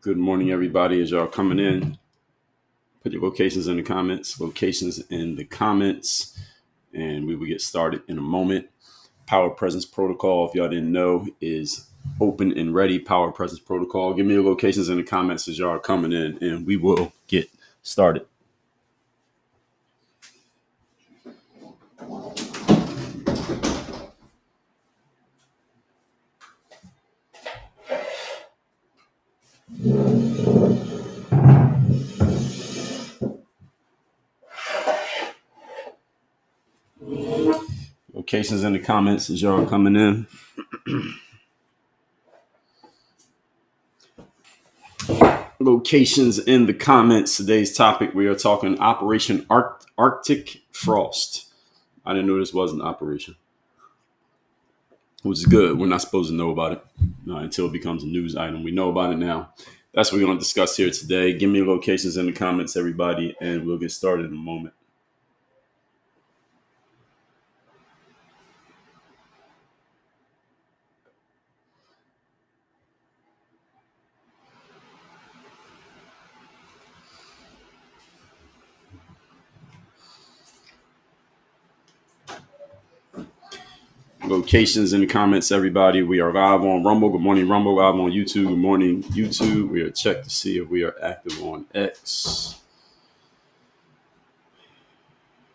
Good morning, everybody. As y'all coming in, put your locations in the comments. And we will get started in a moment. Power Presence Protocol, if y'all didn't know, is open and ready. Power Presence Protocol. Give me your locations in the comments as y'all are coming in, and we will get started. Locations in the comments as y'all are coming in. Locations in the comments. Today's topic, we are talking Operation Arctic Frost. I didn't know this was an operation, which is good. We're not supposed to know about it until it becomes a news item. We know about it now. That's what we're going to discuss here today. Give me locations in the comments, everybody, and we'll get started in a moment. Locations in the comments, everybody. We are live on Rumble. Good morning, Rumble. Live on YouTube. Good morning, YouTube. We are checked to see if we are active on X.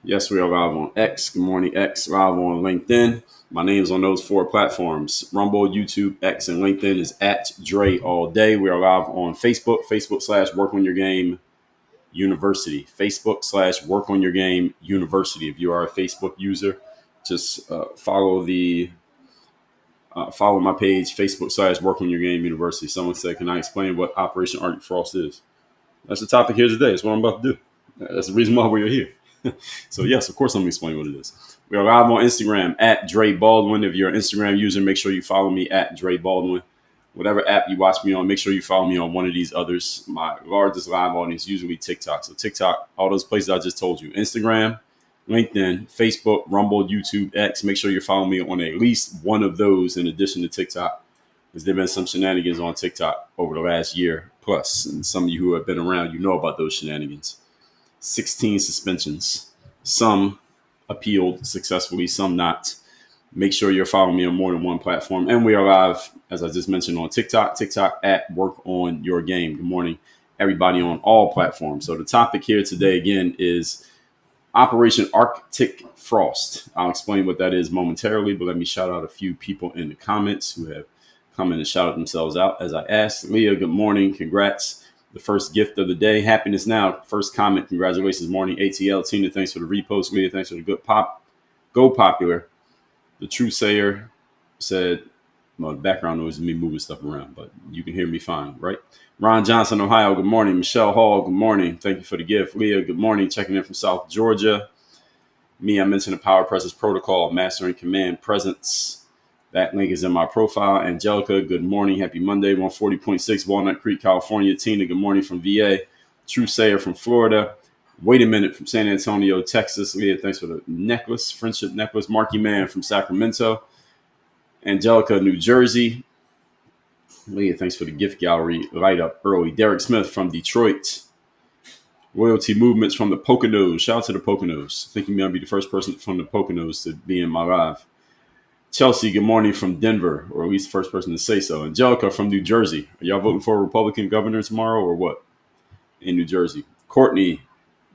Yes, we are live on X. Good morning, X. Live on LinkedIn. My name's on those four platforms. Rumble, YouTube, X, and LinkedIn is at Dre All Day. We are live on Facebook/Work on Your Game University. Facebook/Work on Your Game University. If you are a Facebook user, just follow my page, Facebook/Work on Your Game University. Someone said, can I explain what Operation Arctic Frost is? That's the topic here today. That's what I'm about to do. That's the reason why we're here. So yes, of course I'm going to explain what it is. We are live on Instagram at Dre Baldwin. If you're an Instagram user, make sure you follow me at Dre Baldwin. Whatever app you watch me on, make sure you follow me on one of these others. My largest live audience is usually TikTok. So TikTok, all those places I just told you. Instagram, LinkedIn, Facebook, Rumble, YouTube, X. Make sure you're following me on at least one of those in addition to TikTok, because there have been some shenanigans on TikTok over the last year plus. And some of you who have been around, you know about those shenanigans. 16 suspensions. Some appealed successfully, some not. Make sure you're following me on more than one platform. And we are live, as I just mentioned, on TikTok at Work on Your Game. Good morning, everybody on all platforms. So the topic here today, again, is Operation Arctic Frost. I'll explain what that is momentarily, but let me shout out a few people in the comments who have come in and shouted themselves out as I asked. Leah, good morning. Congrats. The first gift of the day. Happiness now. First comment. Congratulations. Morning. ATL. Tina, thanks for the repost. Leah, thanks for the good pop. Go popular. The True Sayer said, well, the background noise is me moving stuff around, but you can hear me fine, right? Ron Johnson, Ohio, good morning. Michelle Hall, good morning. Thank you for the gift. Leah, good morning. Checking in from South Georgia. Me, I mentioned the Power Presence Protocol, Mastering Command Presence. That link is in my profile. Angelica, good morning. Happy Monday. 140.6 Walnut Creek, California. Tina, good morning from VA. True Sayer from Florida. Wait a minute from San Antonio, Texas. Leah, thanks for the necklace, friendship necklace. Marky Man from Sacramento. Angelica, New Jersey. Leah, thanks for the gift gallery. Light up early. Derek Smith from Detroit. Loyalty Movements from the Poconos. Shout out to the Poconos. I think you may be the first person from the Poconos to be in my live. Chelsea, good morning from Denver, or at least the first person to say so. Angelica from New Jersey. Are y'all voting for a Republican governor tomorrow or what? In New Jersey. Courtney,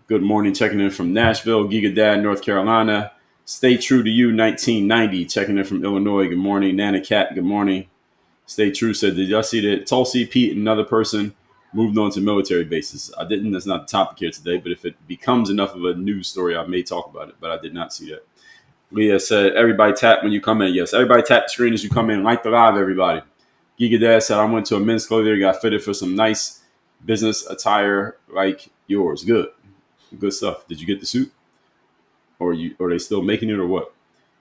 good morning, checking in from Nashville. Giga Dad, North Carolina. Stay True to You, 1990, checking in from Illinois. Good morning. Nana Cat, good morning. Stay True said, did y'all see that Tulsi, Pete, and another person moved on to military bases? I didn't. That's not the topic here today, but if it becomes enough of a news story, I may talk about it, but I did not see that. Leah said, everybody tap when you come in. Yes, everybody tap the screen as you come in. Like the live, everybody. Giga Dad said, I went to a men's clothing, got fitted for some nice business attire like yours. Good stuff. Did you get the suit? Or are they still making it or what?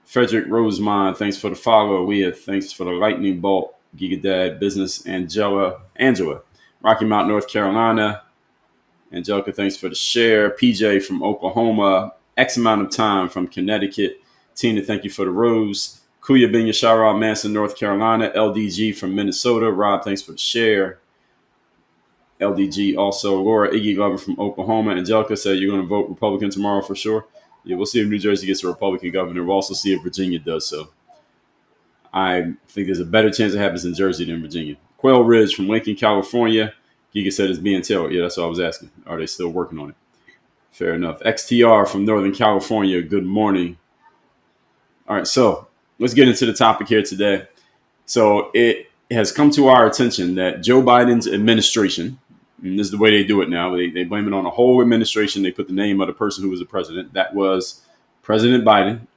Frederick Rosemond, thanks for the follow. Leah, thanks for the lightning bolt. Giga Dad, business. Angela, Rocky Mount, North Carolina. Angelica, thanks for the share. PJ from Oklahoma. X amount of time from Connecticut. Tina, thank you for the rose. Kuya Binya Shara, Manson, North Carolina. LDG from Minnesota. Rob, thanks for the share. LDG also. Laura Iggy Glover from Oklahoma. Angelica said you're going to vote Republican tomorrow for sure. Yeah, we'll see if New Jersey gets a Republican governor. We'll also see if Virginia does so. I think there's a better chance it happens in Jersey than Virginia. Quail Ridge from Lincoln, California. Giga said it's being tailored. Yeah, that's what I was asking. Are they still working on it? Fair enough. XTR from Northern California. Good morning. All right, so let's get into the topic here today. So it has come to our attention that Joe Biden's administration, and this is the way they do it now, they blame it on the whole administration. They put the name of the person who was the president. That was President Biden,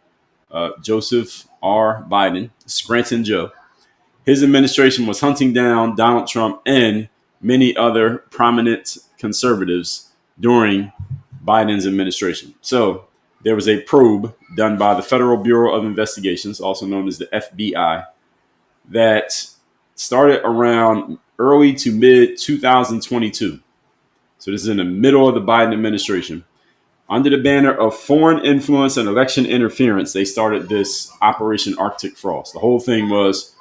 Joseph R. Biden, Scranton Joe. His administration was hunting down Donald Trump and many other prominent conservatives during Biden's administration. So there was a probe done by the Federal Bureau of Investigations, also known as the FBI, that started around early to mid 2022. So this is in the middle of the Biden administration. Under the banner of foreign influence and election interference, they started this Operation Arctic Frost. The whole thing was,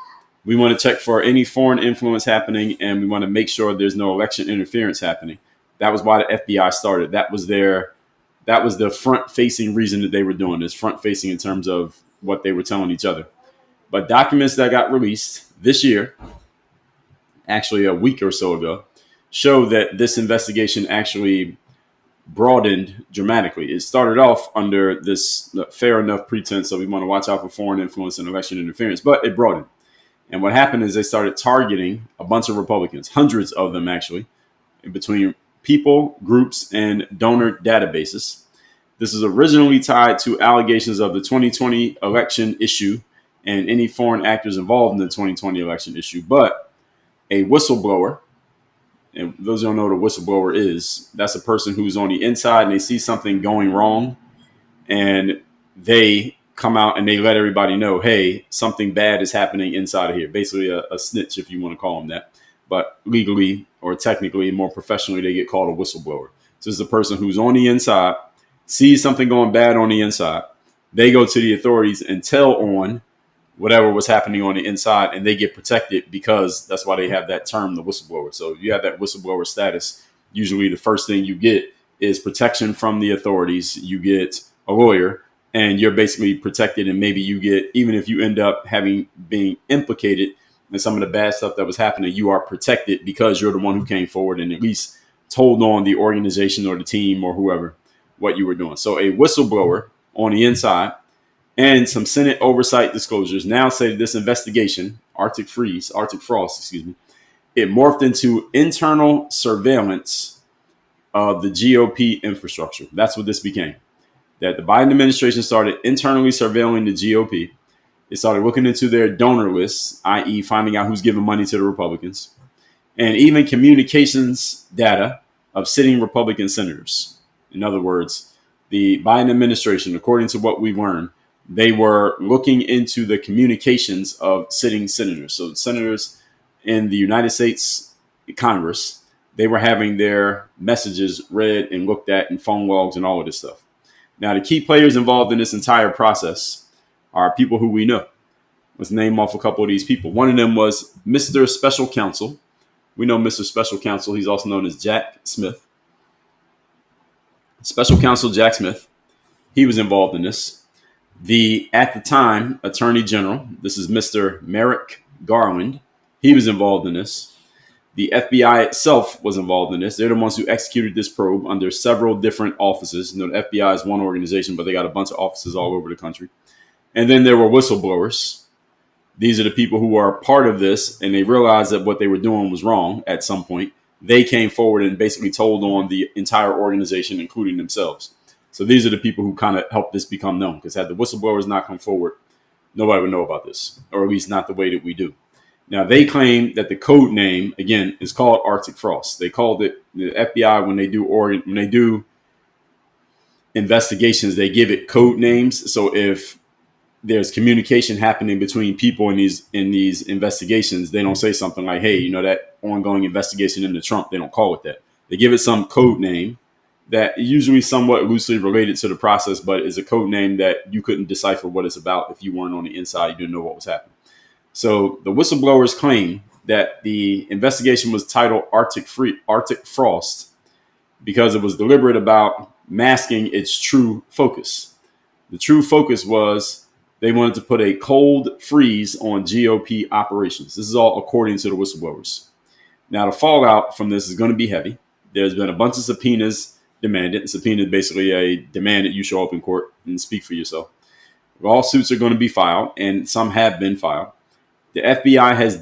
we want to check for any foreign influence happening, and we want to make sure there's no election interference happening. That was why the FBI started. That was the front-facing reason that they were doing this, front-facing in terms of what they were telling each other. But documents that got released this year, actually a week or so ago, show that this investigation actually broadened dramatically. It started off under this fair enough pretense of we want to watch out for foreign influence and election interference, but it broadened. And what happened is they started targeting a bunch of Republicans, hundreds of them actually, in between people, groups, and donor databases. This is originally tied to allegations of the 2020 election issue and any foreign actors involved in the 2020 election issue. But a whistleblower, and those who don't know what a whistleblower is, that's a person who's on the inside and they see something going wrong and they come out and they let everybody know, hey, something bad is happening inside of here. Basically a snitch, if you want to call them that. But legally or technically, more professionally, they get called a whistleblower. So it's the person who's on the inside, sees something going bad on the inside. They go to the authorities and tell on whatever was happening on the inside, and they get protected because that's why they have that term, the whistleblower. So if you have that whistleblower status, usually the first thing you get is protection from the authorities. You get a lawyer, and you're basically protected, and maybe you get, even if you end up being implicated in some of the bad stuff that was happening, you are protected because you're the one who came forward and at least told on the organization or the team or whoever what you were doing. So a whistleblower on the inside and some Senate oversight disclosures now say that this investigation, Arctic Frost, it morphed into internal surveillance of the GOP infrastructure. That's what this became. That the Biden administration started internally surveilling the GOP. It started looking into their donor lists, i.e. finding out who's giving money to the Republicans, and even communications data of sitting Republican senators. In other words, the Biden administration, according to what we learned, they were looking into the communications of sitting senators. So senators in the United States Congress, they were having their messages read and looked at in phone logs and all of this stuff. Now, the key players involved in this entire process are people who we know. Let's name off a couple of these people. One of them was Mr. Special Counsel. We know Mr. Special Counsel. He's also known as Jack Smith. Special Counsel Jack Smith. He was involved in this. At the time, Attorney General, this is Mr. Merrick Garland. He was involved in this. The FBI itself was involved in this. They're the ones who executed this probe under several different offices. You know, the FBI is one organization, but they got a bunch of offices all over the country. And then there were whistleblowers. These are the people who are part of this, and they realized that what they were doing was wrong at some point. They came forward and basically told on the entire organization, including themselves. So these are the people who kind of helped this become known, because had the whistleblowers not come forward, nobody would know about this, or at least not the way that we do. Now, they claim that the code name, again, is called Arctic Frost. They called it, the FBI, when they do investigations, they give it code names. So if there's communication happening between people in these investigations, they don't say something like, hey, you know, that ongoing investigation into Trump, they don't call it that. They give it some code name that usually somewhat loosely related to the process, but is a code name that you couldn't decipher what it's about if you weren't on the inside, you didn't know what was happening. So the whistleblowers claim that the investigation was titled Arctic Frost because it was deliberate about masking its true focus. The true focus was they wanted to put a cold freeze on GOP operations. This is all according to the whistleblowers. Now, the fallout from this is going to be heavy. There's been a bunch of subpoenas demanded. A subpoena is basically a demand that you show up in court and speak for yourself. Lawsuits are going to be filed, and some have been filed. The FBI has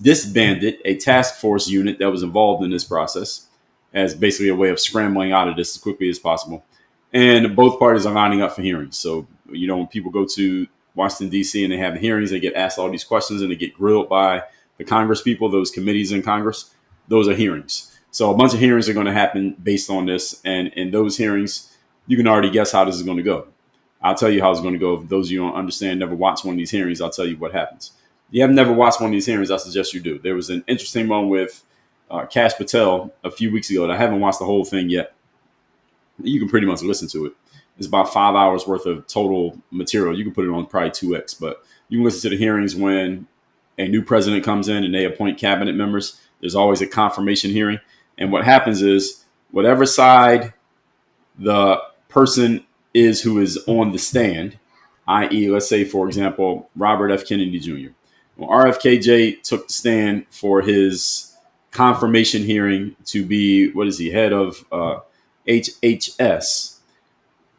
disbanded a task force unit that was involved in this process as basically a way of scrambling out of this as quickly as possible. And both parties are lining up for hearings. So, when people go to Washington, D.C. and they have hearings, they get asked all these questions and they get grilled by the Congress people, those committees in Congress. Those are hearings. So a bunch of hearings are going to happen based on this. And in those hearings, you can already guess how this is going to go. I'll tell you how it's going to go. For those of you who don't understand, never watched one of these hearings, I'll tell you what happens. If you have never watched one of these hearings, I suggest you do. There was an interesting one with Kash Patel a few weeks ago. I haven't watched the whole thing yet. You can pretty much listen to it. It's about 5 hours worth of total material. You can put it on probably 2x, but you can listen to the hearings when a new president comes in and they appoint cabinet members. There's always a confirmation hearing. And what happens is whatever side the person is who is on the stand, i.e., let's say, for example, Robert F. Kennedy Jr. Well, RFKJ took the stand for his confirmation hearing to be, head of HHS.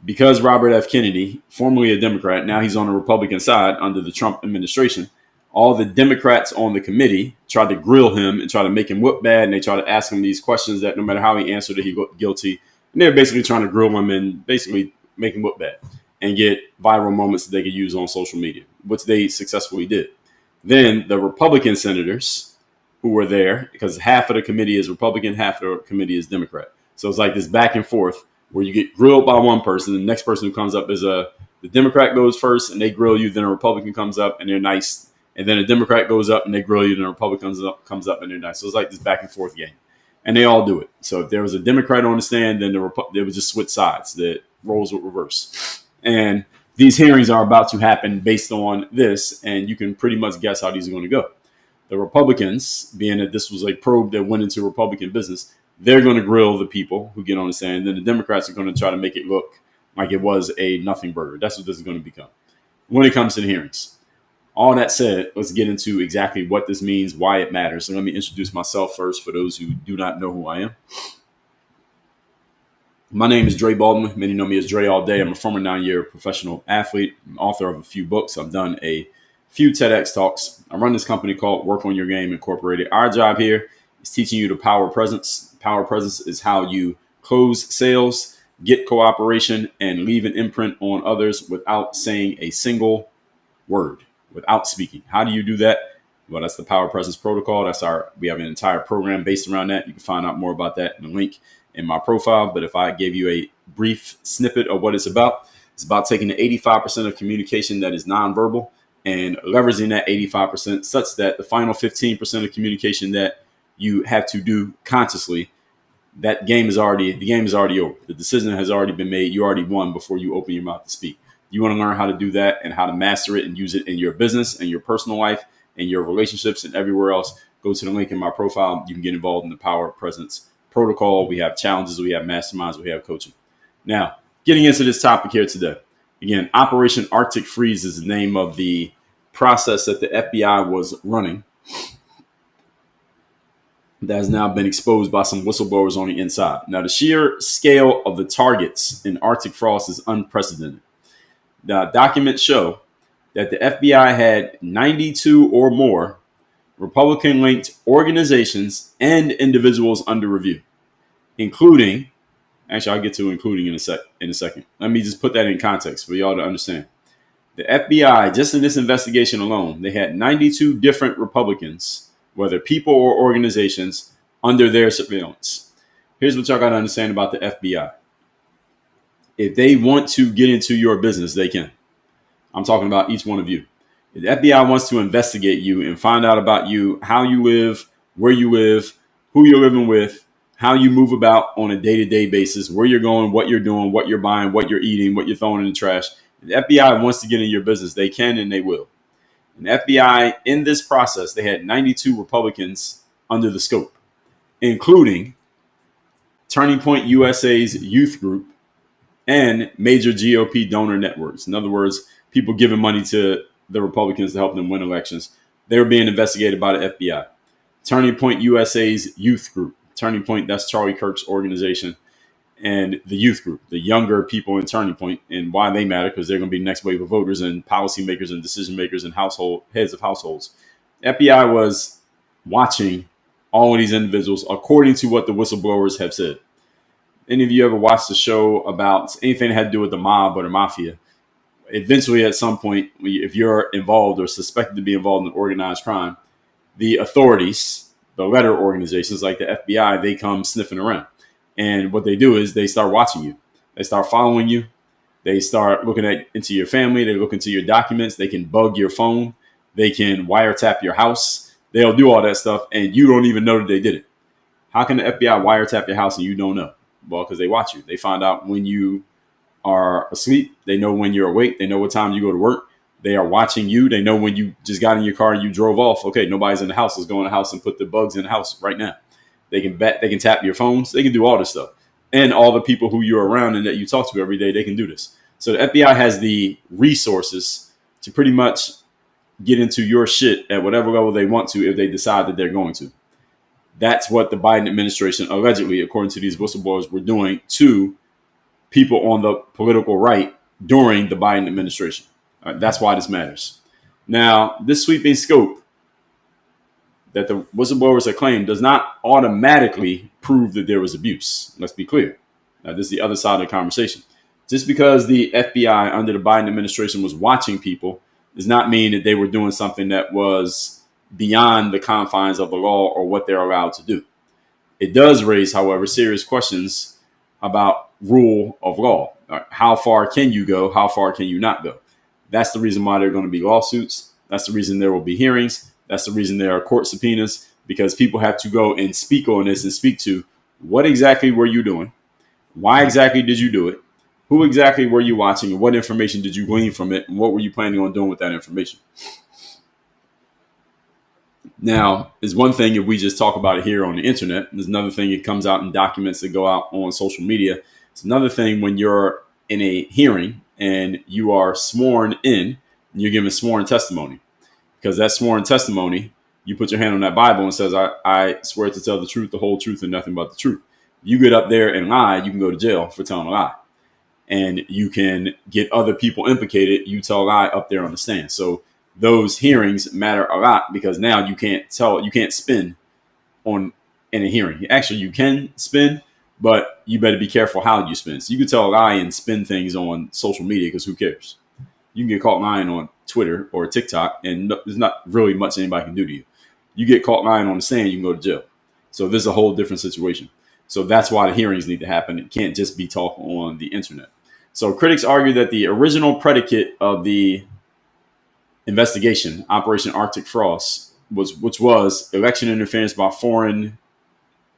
Because Robert F. Kennedy, formerly a Democrat, now he's on the Republican side under the Trump administration, all the Democrats on the committee tried to grill him and try to make him look bad. And they tried to ask him these questions that no matter how he answered it, he looked guilty. And they're basically trying to grill him and basically make him look bad and get viral moments that they could use on social media, which they successfully did. Then the Republican senators who were there, because half of the committee is Republican, half of the committee is Democrat. So it's like this back and forth where you get grilled by one person. The next person who comes up is the Democrat goes first and they grill you. Then a Republican comes up and they're nice. And then a Democrat goes up and they grill you. Then a Republican comes up and they're nice. So it's like this back and forth game. And they all do it. So if there was a Democrat on the stand, then they would just switch sides. The roles would reverse. And these hearings are about to happen based on this. And you can pretty much guess how these are going to go. The Republicans, being that this was a probe that went into Republican business, they're going to grill the people who get on the stand. And then the Democrats are going to try to make it look like it was a nothing burger. That's what this is going to become when it comes to the hearings. All that said, let's get into exactly what this means, why it matters. So let me introduce myself first for those who do not know who I am. My name is Dre Baldwin. Many know me as Dre all day. I'm a former 9-year professional athlete, I'm author of a few books. I've done a few TEDx talks. I run this company called Work on Your Game Incorporated. Our job here is teaching you the power of presence. Power of presence is how you close sales, get cooperation, and leave an imprint on others without saying a single word, without speaking. How do you do that? Well, that's the Power Presence Protocol. We have an entire program based around that. You can find out more about that in the link in my profile. But if I gave you a brief snippet of what it's about taking the 85% of communication that is nonverbal and leveraging that 85% such that the final 15% of communication that you have to do consciously, the game is already over. The decision has already been made. You already won before you open your mouth to speak. You want to learn how to do that and how to master it and use it in your business and your personal life and your relationships and everywhere else. Go to the link in my profile. You can get involved in the Power Presence Protocol. We have challenges. We have masterminds. We have coaching. Now, getting into this topic here today. Again, Operation Arctic Freeze is the name of the process that the FBI was running that has now been exposed by some whistleblowers on the inside. Now, the sheer scale of the targets in Arctic Frost is unprecedented. The documents show that the FBI had 92 or more Republican-linked organizations and individuals under review, including, actually, I'll get to including in a second. Let me just put that in context for y'all to understand. The FBI, just in this investigation alone, they had 92 different Republicans, whether people or organizations, under their surveillance. Here's what y'all got to understand about the FBI. If they want to get into your business, they can. I'm talking about each one of you. If the FBI wants to investigate you and find out about you, how you live, where you live, who you're living with, how you move about on a day-to-day basis, where you're going, what you're doing, what you're buying, what you're eating, what you're throwing in the trash. If the FBI wants to get in your business, they can and they will. And the FBI, in this process, they had 92 Republicans under the scope, including Turning Point USA's youth group and major GOP donor networks. In other words, people giving money to the Republicans to help them win elections. They were being investigated by the FBI. Turning Point USA's youth group. Turning Point, that's Charlie Kirk's organization. And the youth group, the younger people in Turning Point, and why they matter, because they're going to be the next wave of voters and policymakers and decision makers and household heads of households. FBI was watching all of these individuals according to what the whistleblowers have said. Any of you ever watched a show about anything that had to do with the mob or the mafia? Eventually, at some point, if you're involved or suspected to be involved in organized crime, the authorities, the letter organizations like the FBI, they come sniffing around. And what they do is they start watching you. They start following you. They start looking into your family. They look into your documents. They can bug your phone. They can wiretap your house. They'll do all that stuff, and you don't even know that they did it. How can the FBI wiretap your house and you don't know? Well, because they watch you. They find out when you are asleep. They know when you're awake. They know what time you go to work. They are watching you. They know when you just got in your car and you drove off. Okay, nobody's in the house. Let's go in the house and put the bugs in the house right now. They can tap your phones. They can do all this stuff. And all the people who you're around and that you talk to every day, they can do this. So the FBI has the resources to pretty much get into your shit at whatever level they want to if they decide that they're going to. That's what the Biden administration, allegedly, according to these whistleblowers, were doing to people on the political right during the Biden administration. That's why this matters. Now, this sweeping scope that the whistleblowers have claimed does not automatically prove that there was abuse. Let's be clear. Now, this is the other side of the conversation. Just because the FBI under the Biden administration was watching people does not mean that they were doing something that was beyond the confines of the law or what they're allowed to do. It does raise, however, serious questions about rule of law. How far can you go? How far can you not go? That's the reason why there are going to be lawsuits. That's the reason there will be hearings. That's the reason there are court subpoenas, because people have to go and speak on this and speak to what exactly were you doing? Why exactly did you do it? Who exactly were you watching? And what information did you glean from it? And what were you planning on doing with that information? Now, it's one thing if we just talk about it here on the internet. There's another thing it comes out in documents that go out on social media. It's another thing when you're in a hearing and you are sworn in and you're giving sworn testimony. Because that sworn testimony, you put your hand on that Bible and says, I swear to tell the truth, the whole truth, and nothing but the truth. You get up there and lie, you can go to jail for telling a lie. And you can get other people implicated. You tell a lie up there on the stand. So those hearings matter a lot, because now you can't spin in a hearing. Actually, you can spin, but you better be careful how you spin. So you can tell a lie and spin things on social media, because who cares? You can get caught lying on Twitter or TikTok, and there's not really much anybody can do to you. You get caught lying on the stand, you can go to jail. So this is a whole different situation. So that's why the hearings need to happen. It can't just be talk on the internet. So critics argue that the original predicate of the investigation, Operation Arctic Frost, which was election interference by foreign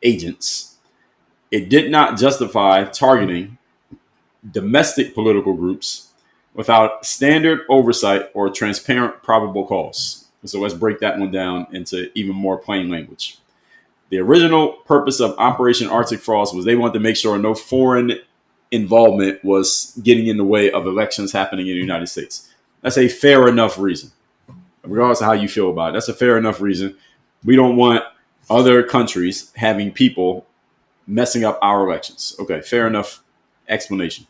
agents, it did not justify targeting domestic political groups without standard oversight or transparent probable cause. So let's break that one down into even more plain language. The original purpose of Operation Arctic Frost was they wanted to make sure no foreign involvement was getting in the way of elections happening in the United States. That's a fair enough reason. Regardless of how you feel about it, that's a fair enough reason. We don't want other countries having people messing up our elections. Okay, fair enough explanation.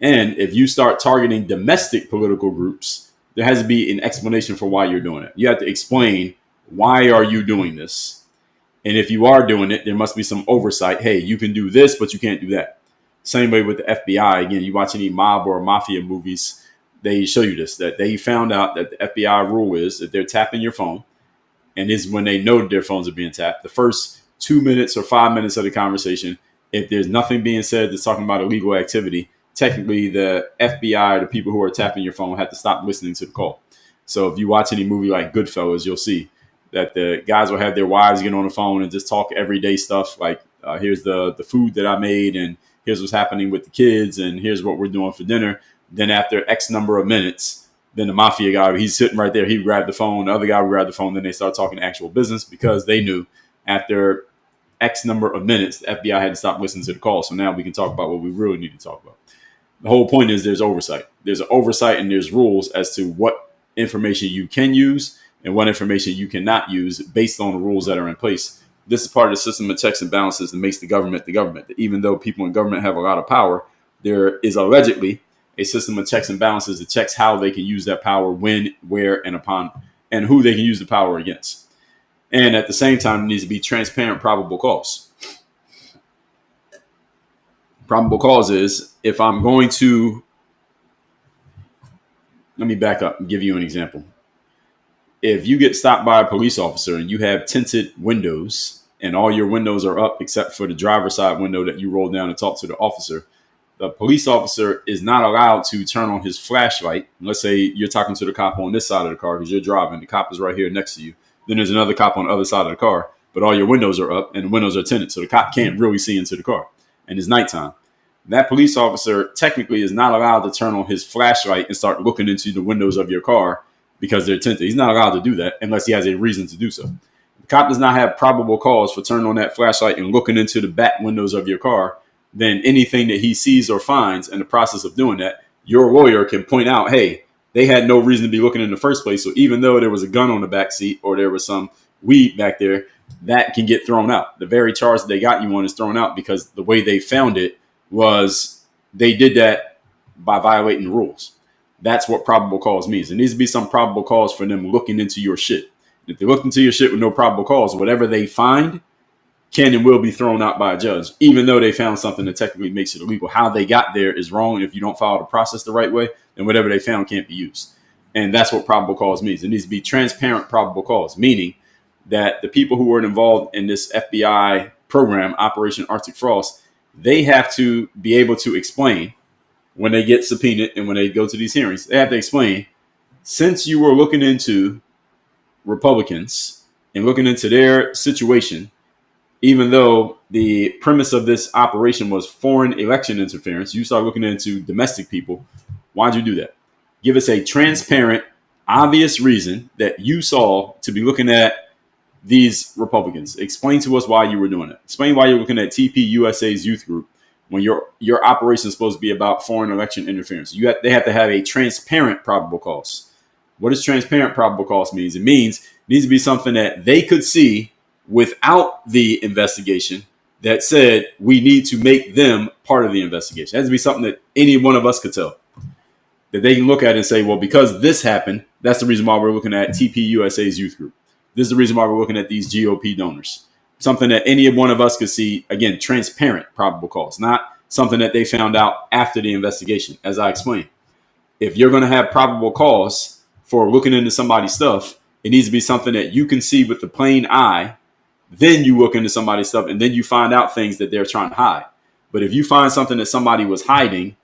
And if you start targeting domestic political groups, there has to be an explanation for why you're doing it. You have to explain, why are you doing this? And if you are doing it, there must be some oversight. Hey, you can do this, but you can't do that. Same way with the FBI. Again, you watch any mob or mafia movies, they show you this, that they found out that the FBI rule is that they're tapping your phone. And this is when they know their phones are being tapped. The first 2 minutes or 5 minutes of the conversation, if there's nothing being said that's talking about illegal activity, technically the FBI, the people who are tapping your phone, have to stop listening to the call. So if you watch any movie like Goodfellas, you'll see that the guys will have their wives get on the phone and just talk everyday stuff like, here's the food that I made, and here's what's happening with the kids, and here's what we're doing for dinner. Then after X number of minutes, Then the mafia guy, he's sitting right there. He grabbed the phone. The other guy would grab the phone. Then they start talking actual business because they knew after X number of minutes, the FBI had to stop listening to the call. So now we can talk about what we really need to talk about. The whole point is there's oversight. There's an oversight and there's rules as to what information you can use and what information you cannot use based on the rules that are in place. This is part of the system of checks and balances that makes the government the government. Even though people in government have a lot of power, there is allegedly a system of checks and balances that checks how they can use that power, when, where, and upon, and who they can use the power against. And at the same time, it needs to be transparent, probable cause. Probable cause is if I'm going to, let me back up and give you an example. If you get stopped by a police officer and you have tinted windows and all your windows are up except for the driver's side window that you roll down to talk to the officer, the police officer is not allowed to turn on his flashlight. Let's say you're talking to the cop on this side of the car because you're driving. The cop is right here next to you. Then there's another cop on the other side of the car, but all your windows are up and the windows are tinted. So the cop can't really see into the car and it's nighttime. That police officer technically is not allowed to turn on his flashlight and start looking into the windows of your car because they're tinted. He's not allowed to do that unless he has a reason to do so. The cop does not have probable cause for turning on that flashlight and looking into the back windows of your car. Then anything that he sees or finds in the process of doing that, your lawyer can point out, hey, they had no reason to be looking in the first place. So even though there was a gun on the back seat or there was some weed back there, that can get thrown out. The very charge that they got you on is thrown out because the way they found it was they did that by violating the rules. That's what probable cause means. There needs to be some probable cause for them looking into your shit. If they look into your shit with no probable cause, whatever they find can and will be thrown out by a judge, even though they found something that technically makes it illegal. How they got there is wrong. And if you don't follow the process the right way, then whatever they found can't be used. And that's what probable cause means. It needs to be transparent probable cause, meaning that the people who were involved in this FBI program, Operation Arctic Frost, they have to be able to explain when they get subpoenaed and when they go to these hearings, they have to explain, since you were looking into Republicans and looking into their situation, even though the premise of this operation was foreign election interference, you start looking into domestic people. Why'd you do that? Give us a transparent, obvious reason that you saw to be looking at these Republicans. Explain to us why you were doing it. Explain why you're looking at TPUSA's youth group when your operation is supposed to be about foreign election interference. They have to have a transparent probable cause. What does transparent probable cause means? It means it needs to be something that they could see without the investigation that said we need to make them part of the investigation. It has to be something that any one of us could tell, that they can look at and say, well, because this happened, that's the reason why we're looking at TPUSA's youth group. This is the reason why we're looking at these GOP donors. Something that any one of us could see, again, transparent probable cause, not something that they found out after the investigation, as I explained. If you're going to have probable cause for looking into somebody's stuff, it needs to be something that you can see with the plain eye. Then you look into somebody's stuff and then you find out things that they're trying to hide. But if you find something that somebody was hiding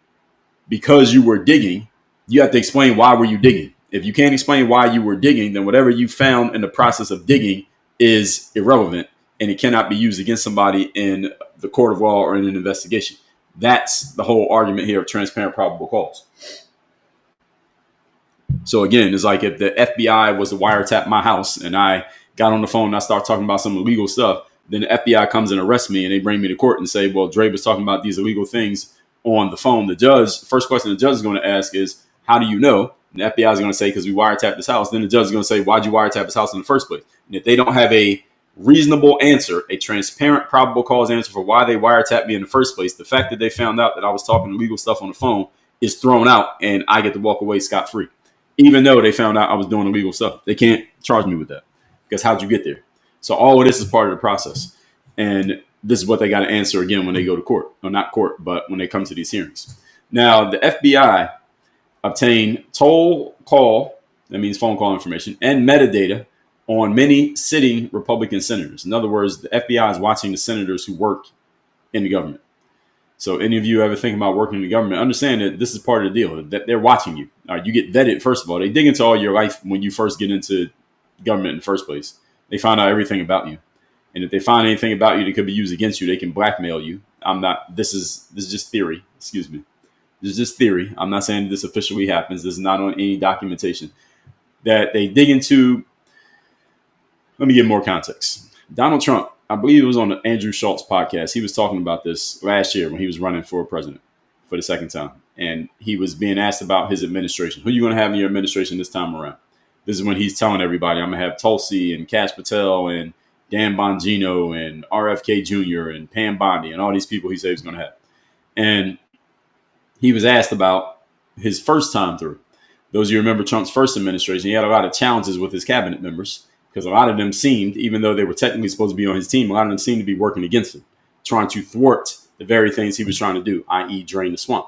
because you were digging, you have to explain why were you digging. If you can't explain why you were digging, then whatever you found in the process of digging is irrelevant and it cannot be used against somebody in the court of law or in an investigation. That's the whole argument here of transparent probable cause. So again, it's like if the FBI was to wiretap my house and I got on the phone and I start talking about some illegal stuff, then the FBI comes and arrests me and they bring me to court and say, well, Dre was talking about these illegal things on the phone. The judge, first question the judge is going to ask is, how do you know? And the FBI is going to say, because we wiretapped this house. Then the judge is going to say, why'd you wiretap this house in the first place? And if they don't have a reasonable answer, a transparent probable cause answer for why they wiretapped me in the first place, the fact that they found out that I was talking illegal stuff on the phone is thrown out and I get to walk away scot-free. Even though they found out I was doing illegal stuff, they can't charge me with that because how'd you get there? So all of this is part of the process. And this is what they got to answer again when they go to court, or not court, but when they come to these hearings. Now, the FBI obtained toll call, that means phone call information, and metadata on many sitting Republican senators. In other words, the FBI is watching the senators who work in the government. So any of you ever think about working in the government, understand that this is part of the deal, that they're watching you. All right, you get vetted, first of all. They dig into all your life when you first get into government in the first place. They find out everything about you. And if they find anything about you that could be used against you, they can blackmail you. This is just theory, excuse me. this is just theory. I'm not saying this officially happens. This is not on any documentation. That they dig into. Let me give more context. Donald Trump, I believe it was on the Andrew Schultz podcast. He was talking about this last year when he was running for president for the second time. And he was being asked about his administration. Who are you going to have in your administration this time around? This is when he's telling everybody, I'm going to have Tulsi and Kash Patel and Dan Bongino and RFK Jr. and Pam Bondi and all these people he said he was going to have. And he was asked about his first time through. Those of you remember Trump's first administration, he had a lot of challenges with his cabinet members because a lot of them seemed, even though they were technically supposed to be on his team, a lot of them seemed to be working against him, trying to thwart the very things he was trying to do, i.e. drain the swamp.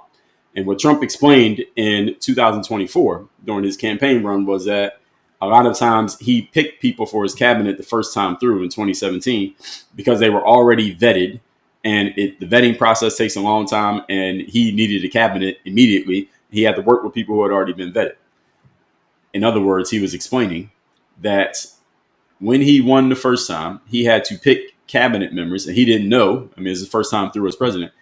And what Trump explained in 2024 during his campaign run was that a lot of times he picked people for his cabinet the first time through in 2017 because they were already vetted, and the vetting process takes a long time, and he needed a cabinet immediately. He had to work with people who had already been vetted. In other words, he was explaining that when he won the first time, he had to pick cabinet members, and he didn't know. I mean, it's his first time through as president.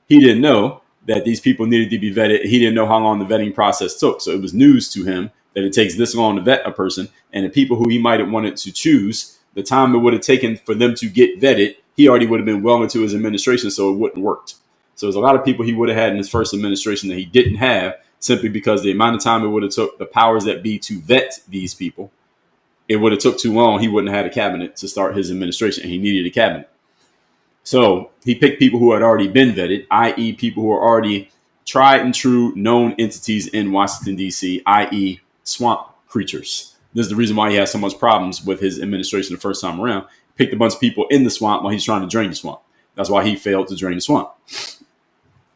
He didn't know that these people needed to be vetted. He didn't know how long the vetting process took. So it was news to him that it takes this long to vet a person, and the people who he might have wanted to choose, the time it would have taken for them to get vetted, he already would have been well into his administration, so it wouldn't have worked. So there's a lot of people he would have had in his first administration that he didn't have simply because the amount of time it would have took the powers that be to vet these people, it would have took too long. He wouldn't have had a cabinet to start his administration, and he needed a cabinet. So he picked people who had already been vetted, i.e. people who are already tried and true known entities in Washington, D.C., i.e. swamp creatures. This is the reason why he has so much problems with his administration the first time around. He picked a bunch of people in the swamp while he's trying to drain the swamp. That's why he failed to drain the swamp.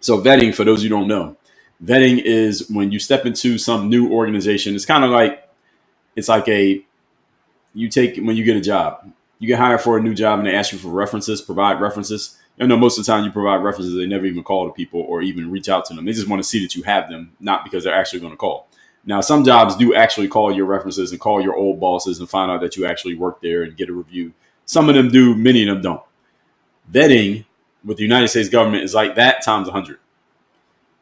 So vetting, for those who don't know, vetting is when you step into some new organization. It's kind of like, when you get a job. You get hired for a new job and they ask you for references, provide references. I know most of the time you provide references, they never even call to people or even reach out to them. They just want to see that you have them, not because they're actually going to call. Now, some jobs do actually call your references and call your old bosses and find out that you actually work there and get a review. Some of them do, many of them don't. Vetting with the United States government is like that times 100.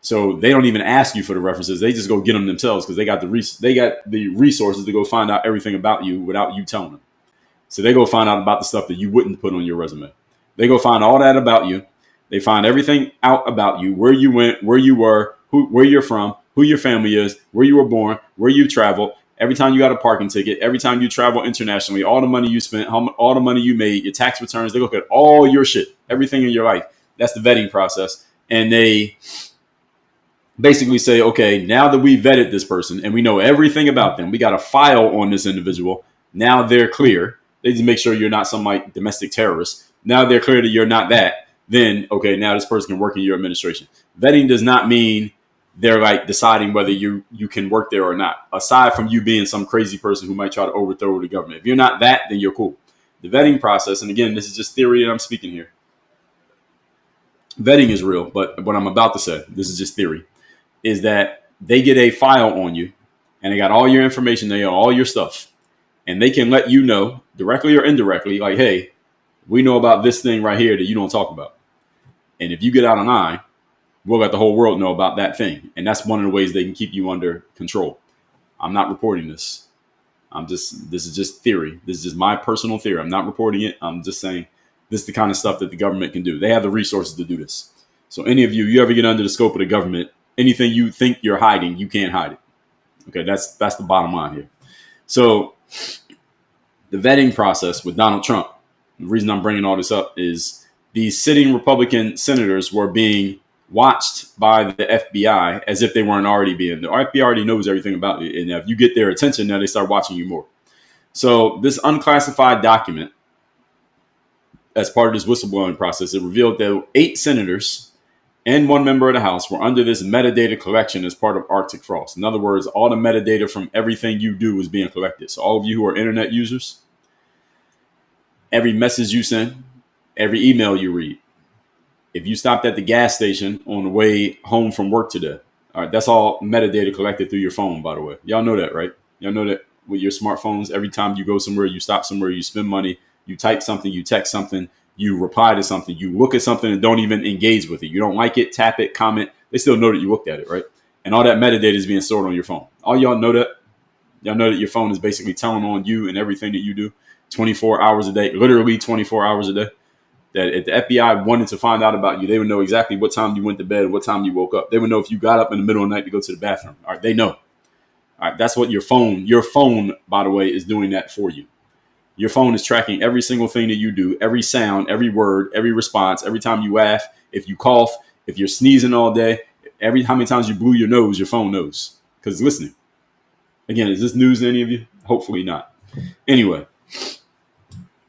So they don't even ask you for the references. They just go get them themselves because they got the resources to go find out everything about you without you telling them. So they go find out about the stuff that you wouldn't put on your resume. They go find all that about you. They find everything out about you, where you went, where you were, where you're from, who your family is, where you were born, where you traveled, every time you got a parking ticket, every time you travel internationally, all the money you spent, all the money you made, your tax returns. They look at all your shit, everything in your life. That's the vetting process. And they basically say, okay, now that we vetted this person and we know everything about them, we got a file on this individual. Now they're clear. They just make sure you're not some like domestic terrorist. Now they're clear that you're not that. Then, okay, now this person can work in your administration. Vetting does not mean they're like deciding whether you can work there or not, aside from you being some crazy person who might try to overthrow the government. If you're not that, then you're cool. The vetting process, and again, this is just theory that I'm speaking here. Vetting is real, but what I'm about to say, this is just theory, is that they get a file on you and they got all your information, they got all your stuff, and they can let you know directly or indirectly, like, hey, we know about this thing right here that you don't talk about. And if you get out of line, we'll let the whole world know about that thing. And that's one of the ways they can keep you under control. I'm not reporting this. This is just theory. This is just my personal theory. I'm not reporting it. I'm just saying this is the kind of stuff that the government can do. They have the resources to do this. So any of you ever get under the scope of the government, anything you think you're hiding, you can't hide it. Okay, that's the bottom line here. So the vetting process with Donald Trump, the reason I'm bringing all this up is these sitting Republican senators were being watched by the FBI as if they weren't already being. The FBI already knows everything about you. And if you get their attention, now they start watching you more. So this unclassified document, as part of this whistleblowing process, it revealed that 8 senators and 1 member of the House were under this metadata collection as part of Arctic Frost. In other words, all the metadata from everything you do is being collected. So all of you who are internet users, every message you send, every email you read, if you stopped at the gas station on the way home from work today, all right, that's all metadata collected through your phone, by the way. Y'all know that, right? Y'all know that with your smartphones, every time you go somewhere, you stop somewhere, you spend money, you type something, you text something, you reply to something, you look at something and don't even engage with it. You don't like it, tap it, comment. they still know that you looked at it, right? And all that metadata is being stored on your phone. All y'all know that. Y'all know that your phone is basically telling on you and everything that you do 24 hours a day, literally 24 hours a day. That if the FBI wanted to find out about you, they would know exactly what time you went to bed, what time you woke up. They would know if you got up in the middle of the night to go to the bathroom. All right, they know. All right, that's what your phone, by the way, is doing that for you. Your phone is tracking every single thing that you do, every sound, every word, every response, every time you laugh, if you cough, if you're sneezing all day, how many times you blew your nose, your phone knows because it's listening. Again, is this news to any of you? Hopefully not. Anyway,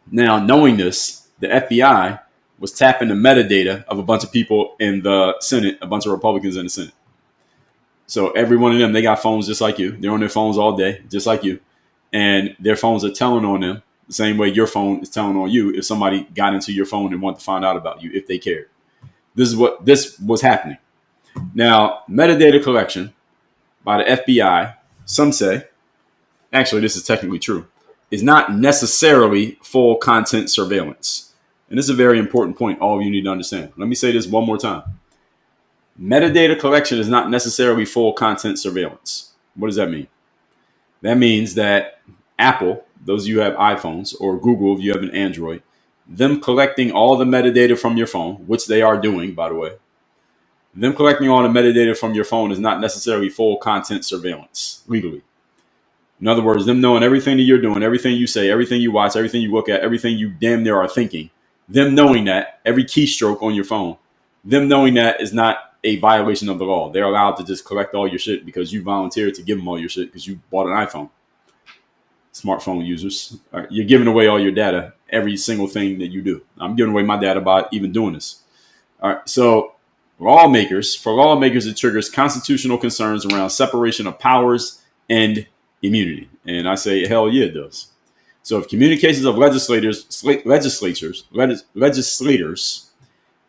now knowing this, the FBI was tapping the metadata of a bunch of people in the Senate, a bunch of Republicans in the Senate. So every one of them, they got phones just like you. They're on their phones all day, just like you. And their phones are telling on them the same way your phone is telling on you if somebody got into your phone and wanted to find out about you, if they cared. This was happening. Now, metadata collection by the FBI, some say, actually this is technically true, is not necessarily full content surveillance. And this is a very important point all of you need to understand. Let me say this one more time. Metadata collection is not necessarily full content surveillance. What does that mean? That means that Apple, those of you who have iPhones, or Google if you have an Android, them collecting all the metadata from your phone, which they are doing, by the way, them collecting all the metadata from your phone is not necessarily full content surveillance legally. In other words, them knowing everything that you're doing, everything you say, everything you watch, everything you look at, everything you damn near are thinking, them knowing that, every keystroke on your phone, them knowing that is not a violation of the law. They're allowed to just collect all your shit because you volunteered to give them all your shit because you bought an iPhone. Smartphone users, you're giving away all your data, every single thing that you do. I'm giving away my data by even doing this. All right, so for lawmakers, it triggers constitutional concerns around separation of powers and immunity. And I say, hell yeah, it does. So if communications of legislators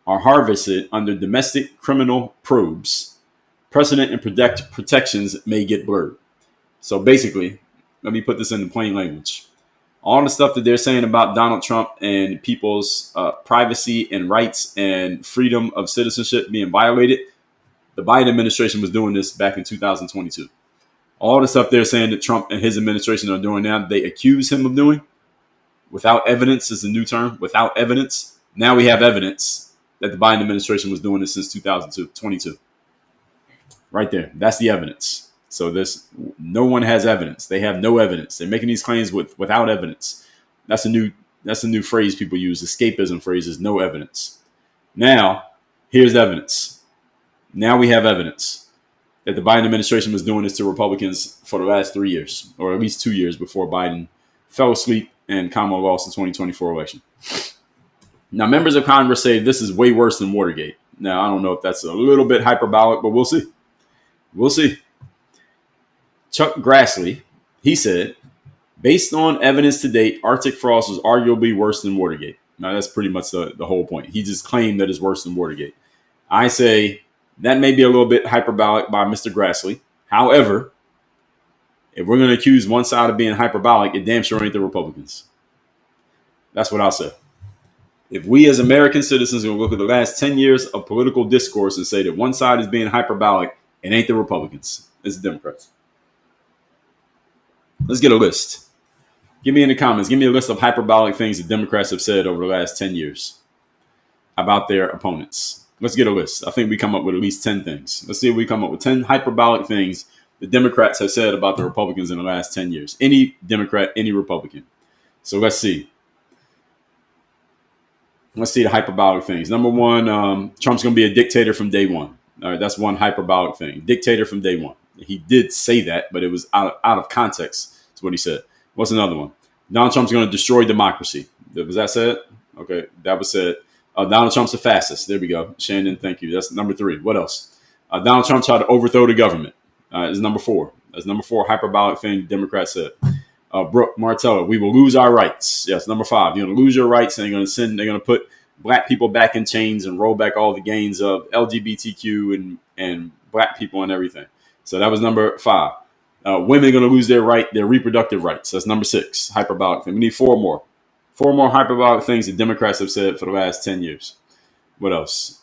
are harvested under domestic criminal probes, precedent and protections may get blurred. So basically, let me put this into plain language. All the stuff that they're saying about Donald Trump and people's privacy and rights and freedom of citizenship being violated, the Biden administration was doing this back in 2022. All the stuff they're saying that Trump and his administration are doing now, they accuse him of doing, without evidence is the new term, without evidence. Now we have evidence that the Biden administration was doing this since 2022. Right there. That's the evidence. So no one has evidence. They have no evidence. They're making these claims without evidence. That's a new phrase people use. Escapism phrase is no evidence. Now, here's evidence. Now we have evidence that the Biden administration was doing this to Republicans for the last 3 years, or at least 2 years before Biden fell asleep and Kamala lost the 2024 election. Now, members of Congress say this is way worse than Watergate. Now, I don't know if that's a little bit hyperbolic, but we'll see. We'll see. Chuck Grassley, he said, based on evidence to date, Arctic frost was arguably worse than Watergate. Now, that's pretty much the whole point. He just claimed that it's worse than Watergate. I say that may be a little bit hyperbolic by Mr. Grassley. However, if we're going to accuse one side of being hyperbolic, it damn sure ain't the Republicans. That's what I'll say. If we as American citizens are going to look at the last 10 years of political discourse and say that one side is being hyperbolic, it ain't the Republicans. It's the Democrats. Let's get a list. Give me in the comments. Give me a list of hyperbolic things that Democrats have said over the last 10 years about their opponents. Let's get a list. I think we come up with at least 10 things. Let's see if we come up with 10 hyperbolic things the Democrats have said about the Republicans in the last 10 years. Any Democrat, any Republican. So let's see. Let's see the hyperbolic things. Number one, Trump's going to be a dictator from day one. All right, that's one hyperbolic thing. Dictator from day one. He did say that, but it was out of context. That's what he said. What's another one? Donald Trump's going to destroy democracy. Was that said? Okay, that was said. Donald Trump's a fascist. There we go. Shannon, thank you. That's number 3. What else? Donald Trump tried to overthrow the government. Is number 4. That's number 4 hyperbolic thing Democrats said. Brooke Martella, we will lose our rights. Yes, number 5. You're going to lose your rights, and they're going to put black people back in chains and roll back all the gains of LGBTQ and black people and everything. So that was number 5. Women are going to lose their reproductive rights. That's number 6, hyperbolic thing. We need 4 more. 4 more hyperbolic things that Democrats have said for the last 10 years. What else?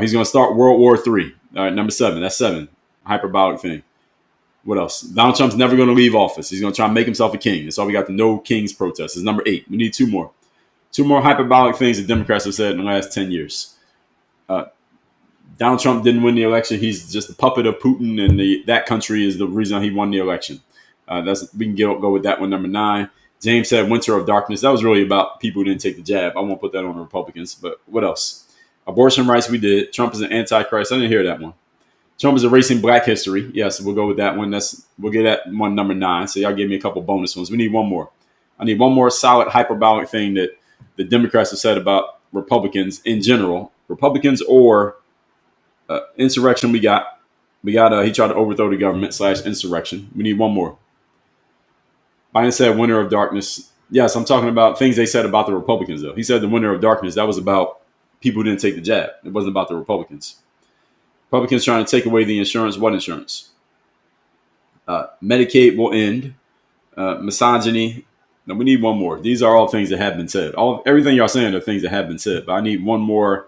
He's going to start World War III. All right, number 7. That's 7. Hyperbolic thing. What else? Donald Trump's never going to leave office. He's going to try and make himself a king. That's all we got. The No Kings protest is number 8. We need 2 more. 2 more hyperbolic things that Democrats have said in the last 10 years. Donald Trump didn't win the election. He's just a puppet of Putin, and that country is the reason he won the election. We can go with that one. Number 9. James said Winter of Darkness. That was really about people who didn't take the jab. I won't put that on the Republicans. But what else? Abortion rights, we did. Trump is an antichrist. I didn't hear that one. Trump is erasing Black history. Yes, we'll go with that one. We'll get that one, number 9. So y'all give me a couple bonus ones. We need one more. I need one more solid hyperbolic thing that the Democrats have said about Republicans in general. Republicans or insurrection. We got. He tried to overthrow the government / insurrection. We need one more. Biden said winter of darkness. Yes, I'm talking about things they said about the Republicans, though. He said the winter of darkness. That was about people who didn't take the jab. It wasn't about the Republicans. Republicans trying to take away the insurance. What insurance? Medicaid will end. Misogyny. Now, we need one more. These are all things that have been said. Everything y'all saying are things that have been said. But I need one more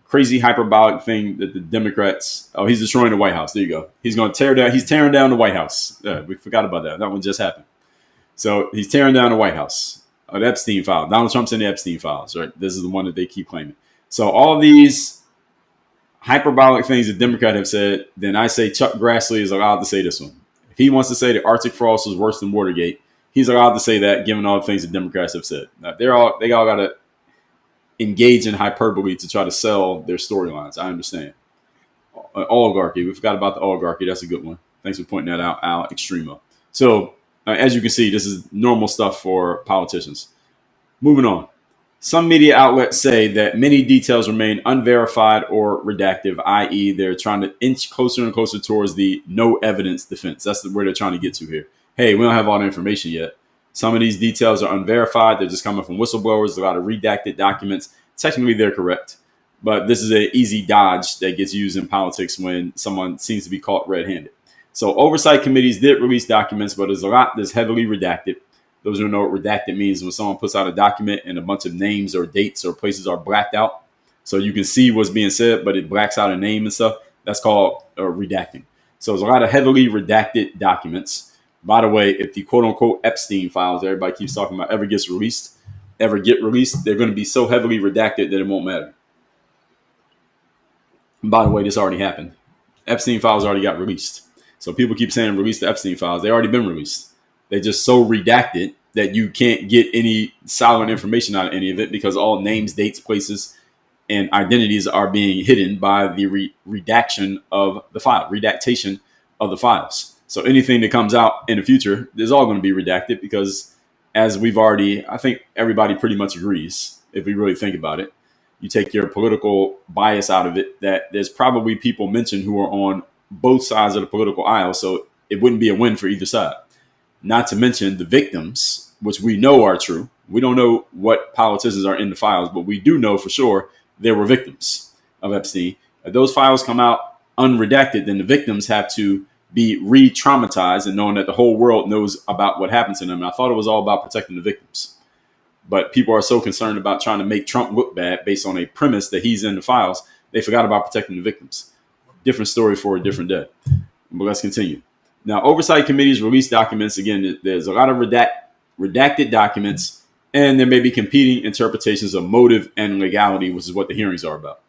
crazy hyperbolic thing that the Democrats. Oh, he's destroying the White House. There you go. He's going to tear down. He's tearing down the White House. Yeah, we forgot about that. That one just happened. So he's tearing down the White House. The Epstein file. Donald Trump's in the Epstein files, right? This is the one that they keep claiming. So all these hyperbolic things that Democrats have said, then I say Chuck Grassley is allowed to say this one. If he wants to say that Arctic frost was worse than Watergate, he's allowed to say that, given all the things that Democrats have said. Now, they all got to engage in hyperbole to try to sell their storylines. I understand. Oligarchy. We forgot about the oligarchy. That's a good one. Thanks for pointing that out, Al Extremo. So, as you can see, this is normal stuff for politicians. Moving on. Some media outlets say that many details remain unverified or redacted, i.e. they're trying to inch closer and closer towards the no evidence defense. That's where they're trying to get to here. Hey, we don't have all the information yet. Some of these details are unverified. They're just coming from whistleblowers, a lot of redacted documents. Technically, they're correct. But this is an easy dodge that gets used in politics when someone seems to be caught red-handed. So oversight committees did release documents, but there's a lot that's heavily redacted. Those who know what redacted means, when someone puts out a document and a bunch of names or dates or places are blacked out. So you can see what's being said, but it blacks out a name and stuff. That's called redacting. So there's a lot of heavily redacted documents. By the way, if the quote-unquote Epstein files everybody keeps talking about ever get released, they're going to be so heavily redacted that it won't matter. And by the way, this already happened. Epstein files already got released. So people keep saying release the Epstein files. They already been released. They're just so redacted that you can't get any solid information out of any of it because all names, dates, places, and identities are being hidden by the redactation of the files. So anything that comes out in the future is all going to be redacted because, as we've already, I think everybody pretty much agrees, if we really think about it, you take your political bias out of it, that there's probably people mentioned who are on both sides of the political aisle. So it wouldn't be a win for either side. Not to mention the victims, which we know are true. We don't know what politicians are in the files, but we do know for sure there were victims of Epstein. If those files come out unredacted, then the victims have to be re-traumatized and knowing that the whole world knows about what happened to them. And I thought it was all about protecting the victims. But people are so concerned about trying to make Trump look bad based on a premise that he's in the files, they forgot about protecting the victims. Different story for a different day. But let's continue. Now, oversight committees release documents. Again, there's a lot of redacted documents, and there may be competing interpretations of motive and legality, which is what the hearings are about.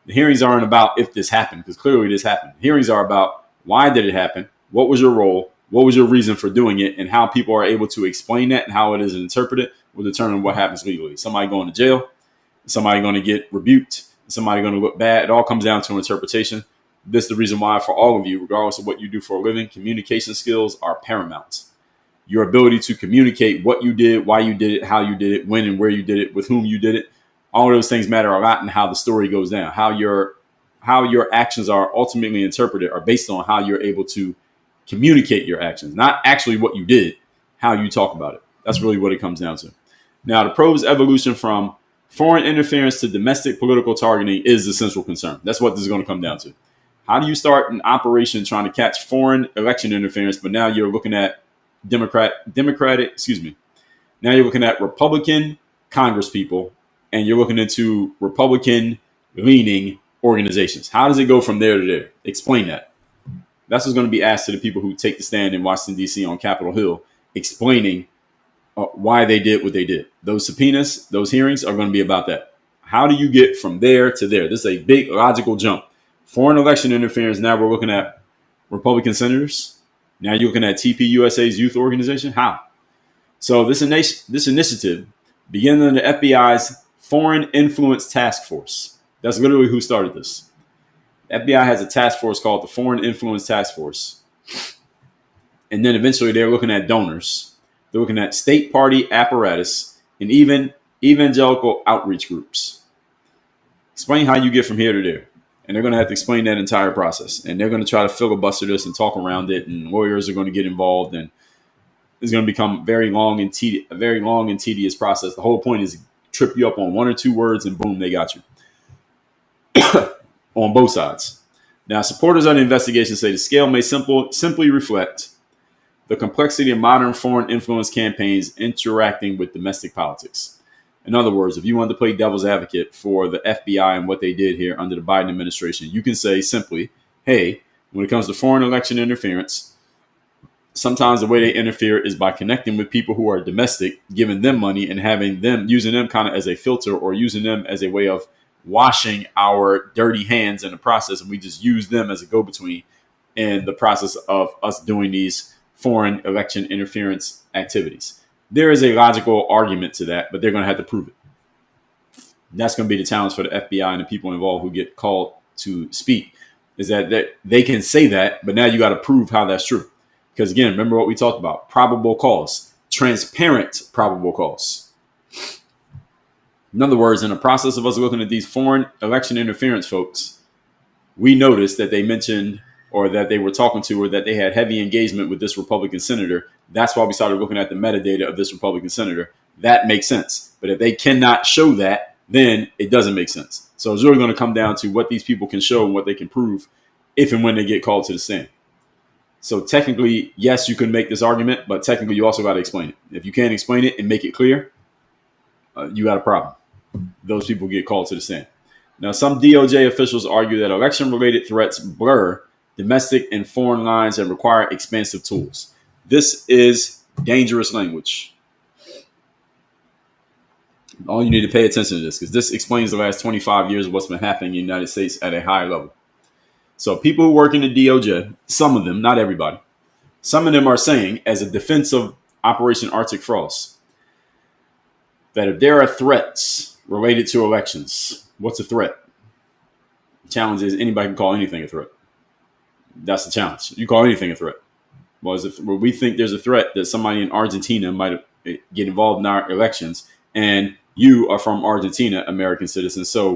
The hearings aren't about if this happened, because clearly this happened. Hearings are about why did it happen, what was your role, what was your reason for doing it, and how people are able to explain that and how it is interpreted will determine what happens legally. Somebody going to jail, somebody going to get rebuked, somebody going to look bad. It all comes down to interpretation. This is the reason why for all of you, regardless of what you do for a living, communication skills are paramount. Your ability to communicate what you did, why you did it, how you did it, when and where you did it, with whom you did it. All of those things matter a lot in how the story goes down. How your actions are ultimately interpreted are based on how you're able to communicate your actions, not actually what you did, how you talk about it. That's really what it comes down to. Now, the probe's evolution from foreign interference to domestic political targeting is the central concern. That's what this is going to come down to. How do you start an operation trying to catch foreign election interference, but now you're looking at now you're looking at Republican Congress people, and you're looking into Republican leaning organizations. How does it go from there to there? Explain that. That's what's going to be asked to the people who take the stand in Washington, D.C. on Capitol Hill, explaining why they did what they did. Those subpoenas, those hearings are going to be about that. How do you get from there to there? This is a big logical jump. Foreign election interference. Now we're looking at Republican senators. Now you're looking at TPUSA's youth organization. How? So this initiative began in the FBI's Foreign Influence Task Force. That's literally who started this. The FBI has a task force called the Foreign Influence Task Force. And then eventually they're looking at donors. They're looking at state party apparatus and even evangelical outreach groups. Explain how you get from here to there. And they're going to have to explain that entire process. And they're going to try to filibuster this and talk around it. And lawyers are going to get involved. And it's going to become a very long and tedious process. The whole point is trip you up on one or two words and boom, they got you. On both sides. Now, supporters of the investigation say the scale may simply reflect the complexity of modern foreign influence campaigns interacting with domestic politics. In other words, if you want to play devil's advocate for the FBI and what they did here under the Biden administration, you can say simply, hey, when it comes to foreign election interference, sometimes the way they interfere is by connecting with people who are domestic, giving them money and using them kind of as a filter or using them as a way of washing our dirty hands in the process. And we just use them as a go-between in the process of us doing these foreign election interference activities. There is a logical argument to that, but they're going to have to prove it. That's going to be the challenge for the FBI and the people involved who get called to speak, is that they can say that, but now you got to prove how that's true. Because again, remember what we talked about, probable cause, transparent probable cause. In other words, in the process of us looking at these foreign election interference folks, we noticed that they mentioned or that they were talking to or that they had heavy engagement with this Republican senator. That's why we started looking at the metadata of this Republican senator. That makes sense. But if they cannot show that, then it doesn't make sense. So it's really going to come down to what these people can show and what they can prove if and when they get called to the stand. So technically, yes, you can make this argument, but technically you also got to explain it. If you can't explain it and make it clear, you got a problem. Those people get called to the stand. Now, some DOJ officials argue that election-related threats blur domestic and foreign lines and require expansive tools. This is dangerous language. All you need to pay attention to this because this explains the last 25 years of what's been happening in the United States at a high level. So people who work in the DOJ, some of them, not everybody, some of them are saying, as a defense of Operation Arctic Frost, that if there are threats related to elections, what's a threat? The challenge is anybody can call anything a threat. That's the challenge. You call anything a threat. Well, we think there's a threat that somebody in Argentina might get involved in our elections, and you are from Argentina, American citizens. So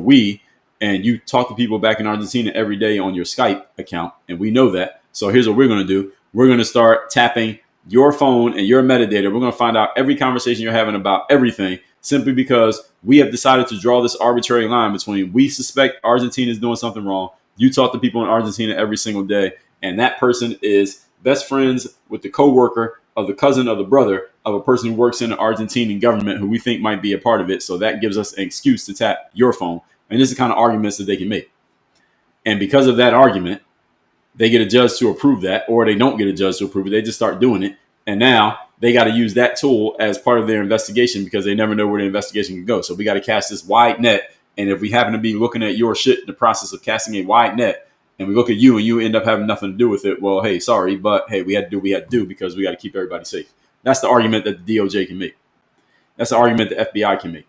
you talk to people back in Argentina every day on your Skype account, and we know that. So here's what we're going to do. We're going to start tapping your phone and your metadata. We're going to find out every conversation you're having about everything simply because we have decided to draw this arbitrary line between we suspect Argentina is doing something wrong. You talk to people in Argentina every single day, and that person is best friends with the coworker of the cousin of the brother of a person who works in the Argentinian government who we think might be a part of it. So that gives us an excuse to tap your phone. And this is the kind of arguments that they can make. And because of that argument, they get a judge to approve that, or they don't get a judge to approve it. They just start doing it. And now they got to use that tool as part of their investigation because they never know where the investigation can go. So we got to cast this wide net. And if we happen to be looking at your shit in the process of casting a wide net, and we look at you and you end up having nothing to do with it, well, hey, sorry, but hey, we had to do what we had to do because we got to keep everybody safe. That's the argument that the DOJ can make. That's the argument the FBI can make.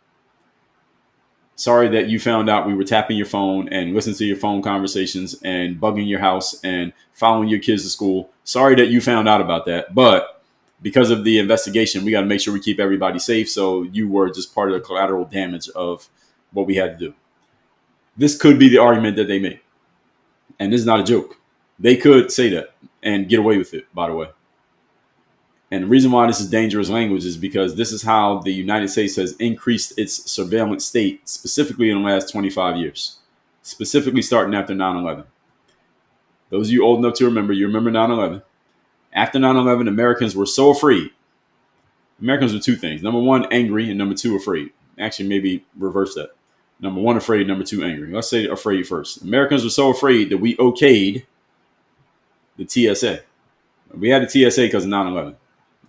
Sorry that you found out we were tapping your phone and listening to your phone conversations and bugging your house and following your kids to school. Sorry that you found out about that. But because of the investigation, we got to make sure we keep everybody safe. So you were just part of the collateral damage of what we had to do. This could be the argument that they make. And this is not a joke. They could say that and get away with it, by the way. And the reason why this is dangerous language is because this is how the United States has increased its surveillance state, specifically in the last 25 years, specifically starting after 9/11. Those of you old enough to remember, you remember 9/11. After 9/11, Americans were so afraid. Americans were two things. Number one, angry, and number two, afraid. Actually, maybe reverse that. Number one, afraid. Number two, angry. Let's say afraid first. Americans were so afraid that we okayed the TSA. We had the TSA because of 9/11.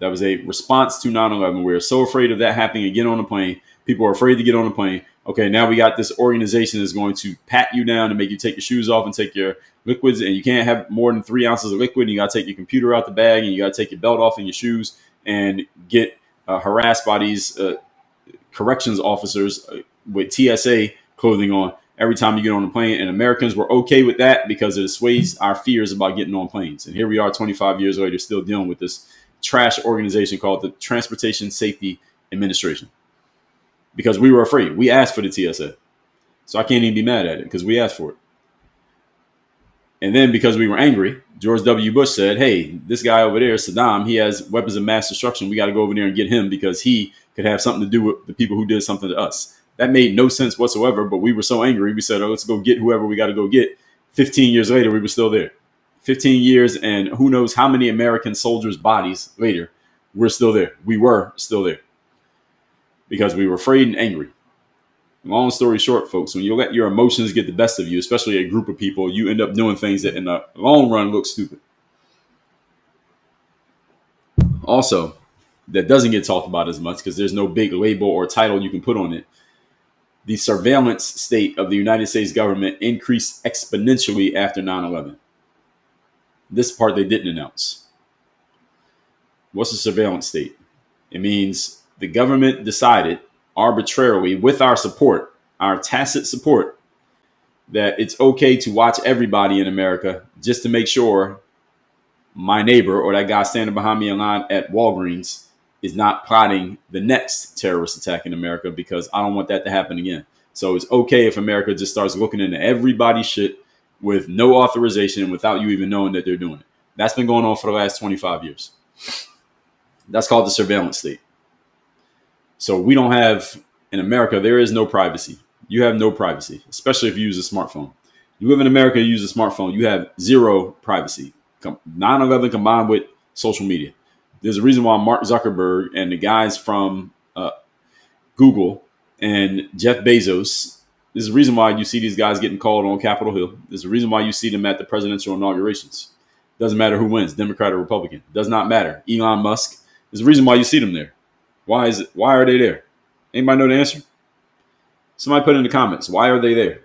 That was a response to 9/11. We were so afraid of that happening and get on the plane. People are afraid to get on the plane. Okay, now we got this organization that's going to pat you down and make you take your shoes off and take your liquids, and you can't have more than 3 ounces of liquid. And you got to take your computer out the bag, and you got to take your belt off and your shoes, and get harassed by these corrections officers with TSA clothing on every time you get on the plane. And Americans were okay with that because it assuaged our fears about getting on planes. And here we are 25 years later still dealing with this trash organization called the Transportation Safety Administration. Because we were afraid. We asked for the TSA. So I can't even be mad at it because we asked for it. And then because we were angry, George W. Bush said, hey, this guy over there, Saddam, he has weapons of mass destruction. We got to go over there and get him because he could have something to do with the people who did something to us. That made no sense whatsoever, but we were so angry. We said, oh, let's go get whoever we got to go get. 15 years later, we were still there. 15 years and who knows how many American soldiers' bodies later, we're still there. We were still there because we were afraid and angry. Long story short, folks, when you let your emotions get the best of you, especially a group of people, you end up doing things that in the long run look stupid. Also, that doesn't get talked about as much because there's no big label or title you can put on it. The surveillance state of the United States government increased exponentially after 9/11. This part they didn't announce. What's a surveillance state? It means the government decided arbitrarily, with our support, our tacit support, that it's okay to watch everybody in America just to make sure my neighbor or that guy standing behind me in line at Walgreens is not plotting the next terrorist attack in America, because I don't want that to happen again. So it's okay if America just starts looking into everybody's shit with no authorization and without you even knowing that they're doing it. That's been going on for the last 25 years. That's called the surveillance state. So we don't have, in America, there is no privacy. You have no privacy, especially if you use a smartphone. You live in America, you use a smartphone, you have zero privacy. 9/11 combined with social media. There's a reason why Mark Zuckerberg and the guys from Google and Jeff Bezos, there's a reason why you see these guys getting called on Capitol Hill. There's a reason why you see them at the presidential inaugurations. Doesn't matter who wins, Democrat or Republican. Does not matter. Elon Musk. There's a reason why you see them there. Why is it? Why are they there? Anybody know the answer? Somebody put in the comments. Why are they there?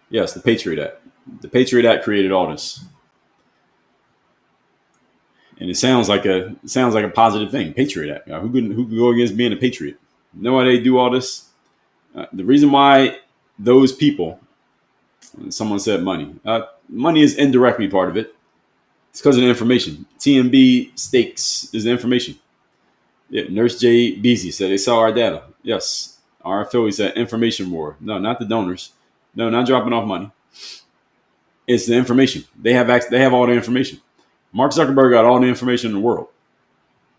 Yes, the Patriot Act. The Patriot Act created all this. And it sounds like a positive thing. Patriot Act. Who could go against being a patriot? You know why they do all this? The reason why those people, someone said money. Money is indirectly part of it. It's because of the information. TMB stakes is the information. Yeah, Nurse J. Beasy said they saw our data. Yes. Our affiliate said information war. No, not the donors. No, not dropping off money. It's the information. They have all the information. Mark Zuckerberg got all the information in the world.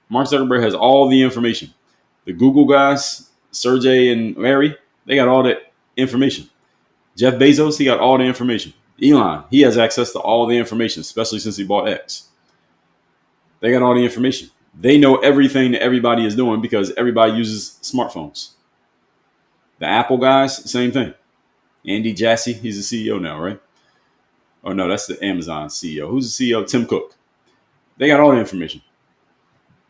Mark Zuckerberg has all the information. The Google guys, Sergey and Larry, they got all the information. Jeff Bezos, he got all the information. Elon, he has access to all the information, especially since he bought X. They got all the information. They know everything that everybody is doing because everybody uses smartphones. The Apple guys, same thing. Andy Jassy, he's the CEO now, right? Oh, no, that's the Amazon CEO. Who's the CEO? Tim Cook. They got all the information.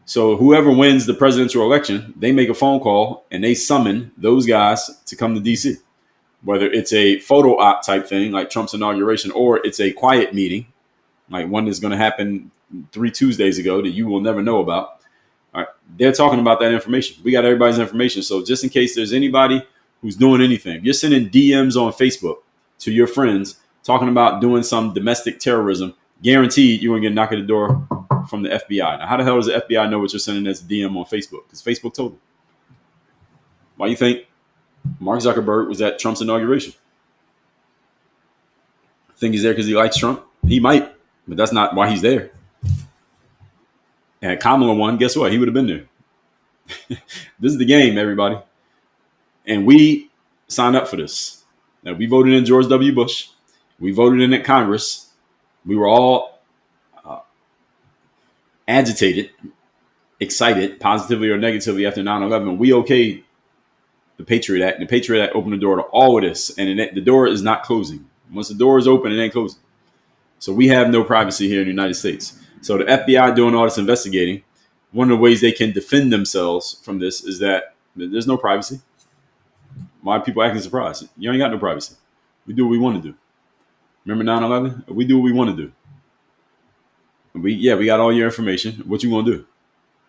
So whoever wins the presidential election, they make a phone call and they summon those guys to come to D.C. Whether it's a photo op type thing like Trump's inauguration, or it's a quiet meeting like one that's going to happen 3 Tuesdays ago that you will never know about. All right, they're talking about that information. We got everybody's information. So just in case there's anybody who's doing anything, you're sending DMs on Facebook to your friends talking about doing some domestic terrorism, guaranteed you're going to get knocked at the door from the FBI. Now, how the hell does the FBI know what you're sending as a DM on Facebook? Because Facebook told them. Why do you think Mark Zuckerberg was at Trump's inauguration? Think he's there because he likes Trump? He might, but that's not why he's there. And Kamala won, guess what? He would have been there. This is the game, everybody. And we signed up for this. Now, we voted in George W. Bush. We voted in at Congress. We were all agitated, excited, positively or negatively after 9/11. We okayed the Patriot Act. And the Patriot Act opened the door to all of this, and the door is not closing. Once the door is open, it ain't closing. So we have no privacy here in the United States. So the FBI doing all this investigating, one of the ways they can defend themselves from this is that there's no privacy. Why are people acting surprised? You ain't got no privacy. We do what we want to do. Remember 9/11? We do what we want to do. We got all your information. What you gonna do?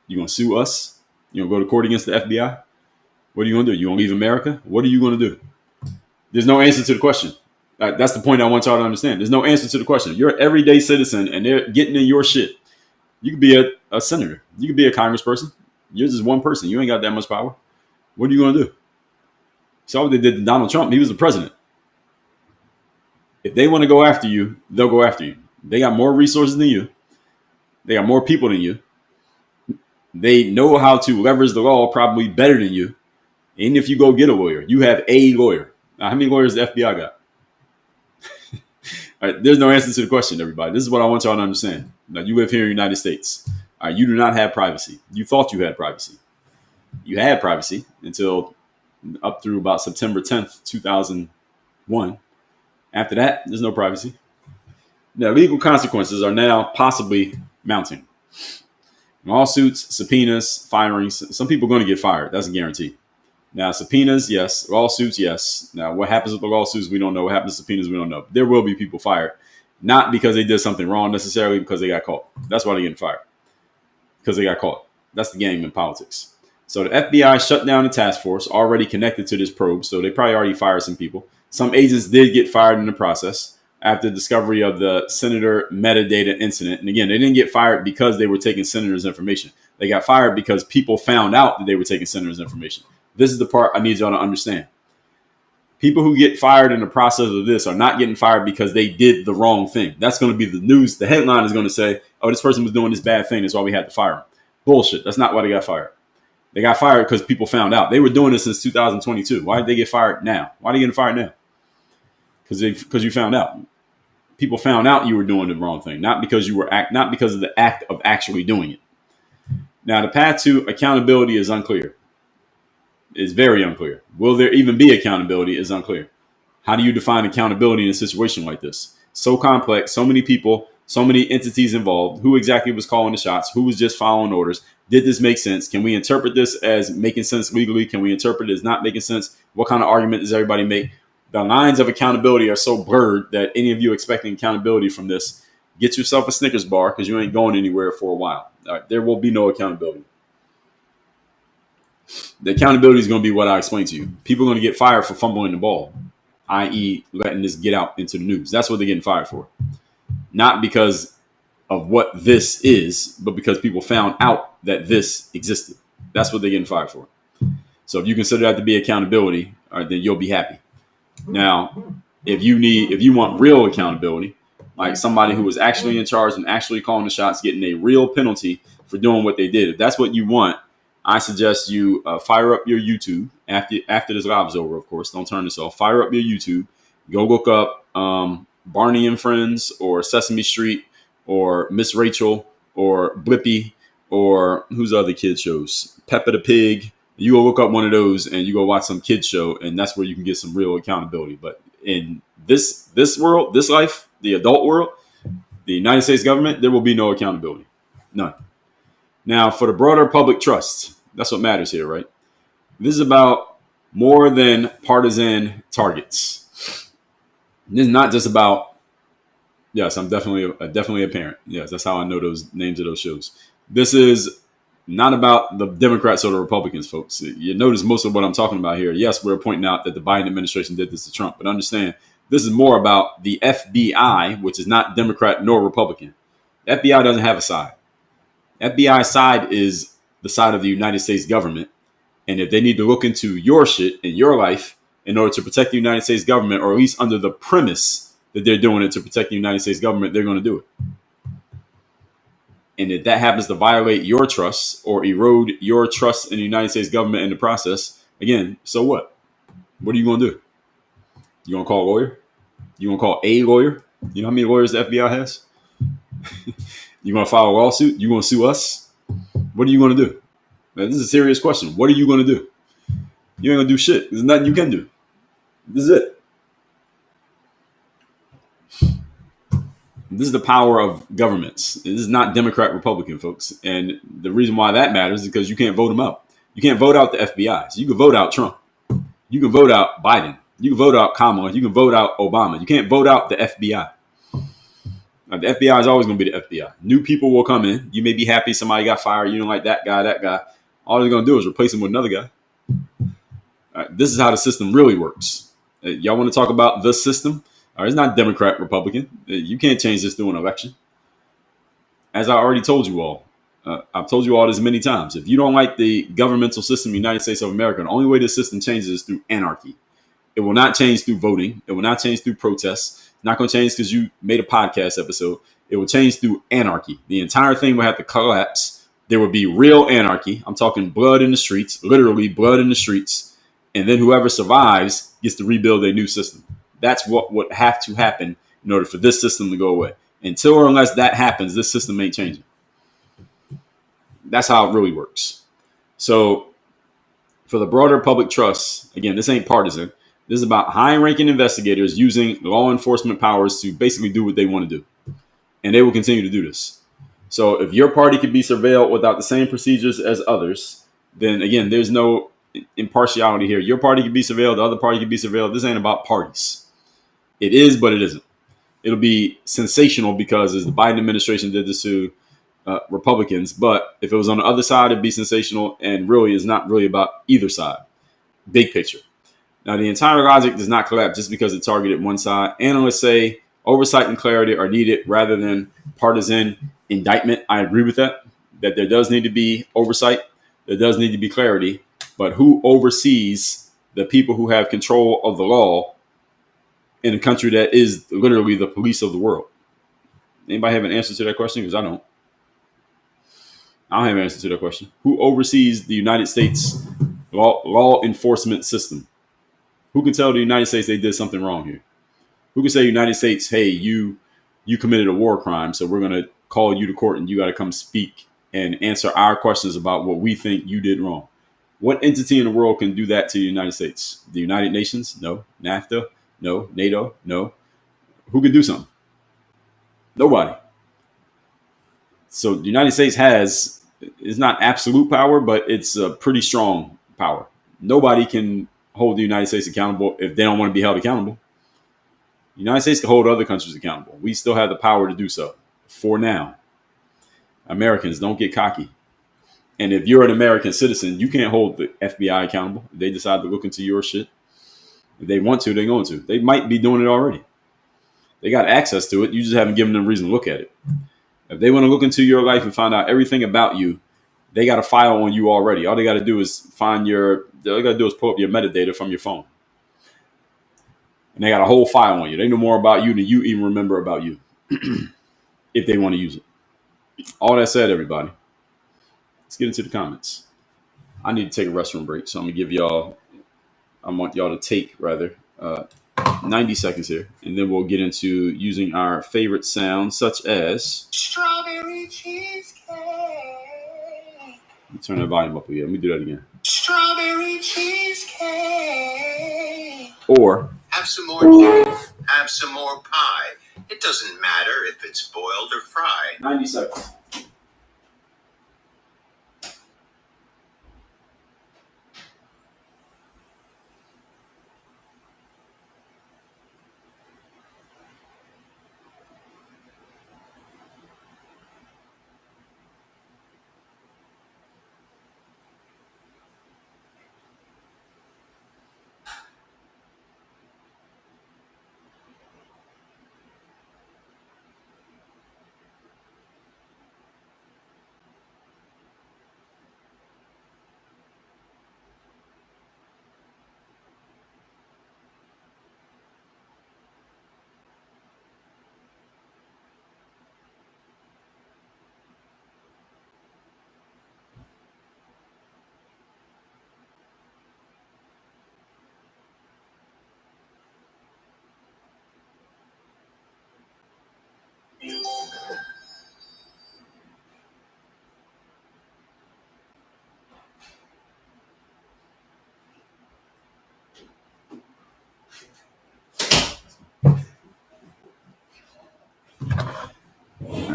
You gonna sue us? You gonna go to court against the FBI? What are you gonna do? You gonna leave America? What are you gonna do? There's no answer to the question. That's the point I want y'all to understand. There's no answer to the question. You're an everyday citizen, and they're getting in your shit. You could be a senator. You could be a congressperson. You're just one person. You ain't got that much power. What are you gonna do? So what they did to Donald Trump. He was the president. If they want to go after you, they'll go after you. They got more resources than you. They got more people than you. They know how to leverage the law probably better than you. And if you go get a lawyer, you have a lawyer. Now, how many lawyers the FBI got? All right, there's no answer to the question, everybody. This is what I want y'all to understand. Now, you live here in the United States. All right, you do not have privacy. You thought you had privacy. You had privacy until up through about September 10th, 2001. After that, there's no privacy. Now, legal consequences are now possibly mounting. Lawsuits, subpoenas, firings. Some people are going to get fired. That's a guarantee. Now, subpoenas, yes. Lawsuits, yes. Now, what happens with the lawsuits, we don't know. What happens to subpoenas, we don't know. There will be people fired. Not because they did something wrong necessarily, because they got caught. That's why they're getting fired. Because they got caught. That's the game in politics. So the FBI shut down the task force already connected to this probe. So they probably already fired some people. Some agents did get fired in the process after the discovery of the senator metadata incident. And again, they didn't get fired because they were taking senators' information. They got fired because people found out that they were taking senators' information. This is the part I need y'all to understand. People who get fired in the process of this are not getting fired because they did the wrong thing. That's going to be the news. The headline is going to say, oh, this person was doing this bad thing. That's why we had to fire him. Bullshit. That's not why they got fired. They got fired because people found out. They were doing this since 2022. Why did they get fired now? Why are they getting fired now? Because you found out. People found out you were doing the wrong thing, not because not because of the act of actually doing it. Now, the path to accountability is unclear. It's very unclear. Will there even be accountability is unclear. How do you define accountability in a situation like this? So complex, so many people, so many entities involved. Who exactly was calling the shots? Who was just following orders? Did this make sense? Can we interpret this as making sense legally? Can we interpret it as not making sense? What kind of argument does everybody make? The lines of accountability are so blurred that any of you expecting accountability from this, get yourself a Snickers bar because you ain't going anywhere for a while. All right, there will be no accountability. The accountability is going to be what I explained to you. People are going to get fired for fumbling the ball, i.e. letting this get out into the news. That's what they're getting fired for. Not because of what this is, but because people found out that this existed. That's what they're getting fired for. So if you consider that to be accountability, all right, then you'll be happy. Now, if you want real accountability, like somebody who was actually in charge and actually calling the shots, getting a real penalty for doing what they did, if that's what you want, I suggest you fire up your YouTube after this live is over. Of course, don't turn this off. Fire up your YouTube. Go look up Barney and Friends, or Sesame Street, or Miss Rachel, or Blippi, or who's other kid shows? Peppa the Pig. You go look up one of those and you go watch some kid show, and that's where you can get some real accountability. But in this world, this life, the adult world, the United States government, there will be no accountability. None. Now, for the broader public trust, that's what matters here, right? This is about more than partisan targets. This is not just about, yes, I'm definitely a parent. Yes, that's how I know those names of those shows. This is not about the Democrats or the Republicans, folks. You notice most of what I'm talking about here. Yes, we're pointing out that the Biden administration did this to Trump, but understand this is more about the FBI, which is not Democrat nor Republican. The FBI doesn't have a side. FBI side is the side of the United States government. And if they need to look into your shit in your life in order to protect the United States government, or at least under the premise that they're doing it to protect the United States government, they're going to do it. And if that happens to violate your trust or erode your trust in the United States government in the process, again, so what? What are you going to do? You going to call a lawyer? You going to call a lawyer? You know how many lawyers the FBI has? You going to file a lawsuit? You going to sue us? What are you going to do? Man, this is a serious question. What are you going to do? You ain't gonna do shit. There's nothing you can do. This is it. This is the power of governments. This is not Democrat Republican, folks. And the reason why that matters is because you can't vote them out. You can't vote out the FBI. So you can vote out Trump. You can vote out Biden. You can vote out Kamala. You can vote out Obama. You can't vote out the FBI. Now, the FBI is always going to be the FBI. New people will come in. You may be happy somebody got fired. You don't like that guy, that guy. All they're going to do is replace him with another guy. This is how the system really works. Y'all want to talk about the system? It's not Democrat, Republican. You can't change this through an election. As I already told you all, I've told you all this many times. If you don't like the governmental system of the United States of America, the only way this system changes is through anarchy. It will not change through voting. It will not change through protests. It's not going to change because you made a podcast episode. It will change through anarchy. The entire thing will have to collapse. There will be real anarchy. I'm talking blood in the streets, literally blood in the streets. And then whoever survives gets to rebuild a new system. That's what would have to happen in order for this system to go away. Until or unless that happens, this system ain't changing. That's how it really works. So for the broader public trust, again, this ain't partisan. This is about high-ranking investigators using law enforcement powers to basically do what they want to do. And they will continue to do this. So if your party could be surveilled without the same procedures as others, then again, there's no impartiality here. Your party can be surveilled, the other party can be surveilled. This ain't about parties. It is, but it isn't. It'll be sensational because as the Biden administration did this to Republicans, but if it was on the other side, it'd be sensational and really is not really about either side. Big picture. Now, the entire logic does not collapse just because it targeted one side. Analysts say oversight and clarity are needed rather than partisan indictment. I agree with that there does need to be oversight. There does need to be clarity. But who oversees the people who have control of the law in a country that is literally the police of the world? Anybody have an answer to that question? Because I don't. I don't have an answer to that question. Who oversees the United States law enforcement system? Who can tell the United States they did something wrong here? Who can say United States, hey, you committed a war crime, so we're going to call you to court and you got to come speak and answer our questions about what we think you did wrong? What entity in the world can do that to the United States? The United Nations? No. NAFTA? No. NATO? No. Who can do something? Nobody. So the United States is not absolute power, but it's a pretty strong power. Nobody can hold the United States accountable if they don't want to be held accountable. The United States can hold other countries accountable. We still have the power to do so for now. Americans, don't get cocky. And if you're an American citizen, you can't hold the FBI accountable. If they decide to look into your shit, if they want to, they're going to. They might be doing it already. They got access to it. You just haven't given them a reason to look at it. If they want to look into your life and find out everything about you, they got a file on you already. All they got to do is all they got to do is pull up your metadata from your phone. And they got a whole file on you. They know more about you than you even remember about you if they want to use it. All that said, everybody, let's get into the comments. I need to take a restroom break, so I want y'all to take 90 seconds here, and then we'll get into using our favorite sounds, such as strawberry cheesecake. Let me turn that volume up again. Let me do that again. Strawberry cheesecake. Or have some more cheese, have some more pie. It doesn't matter if it's boiled or fried. 90 seconds.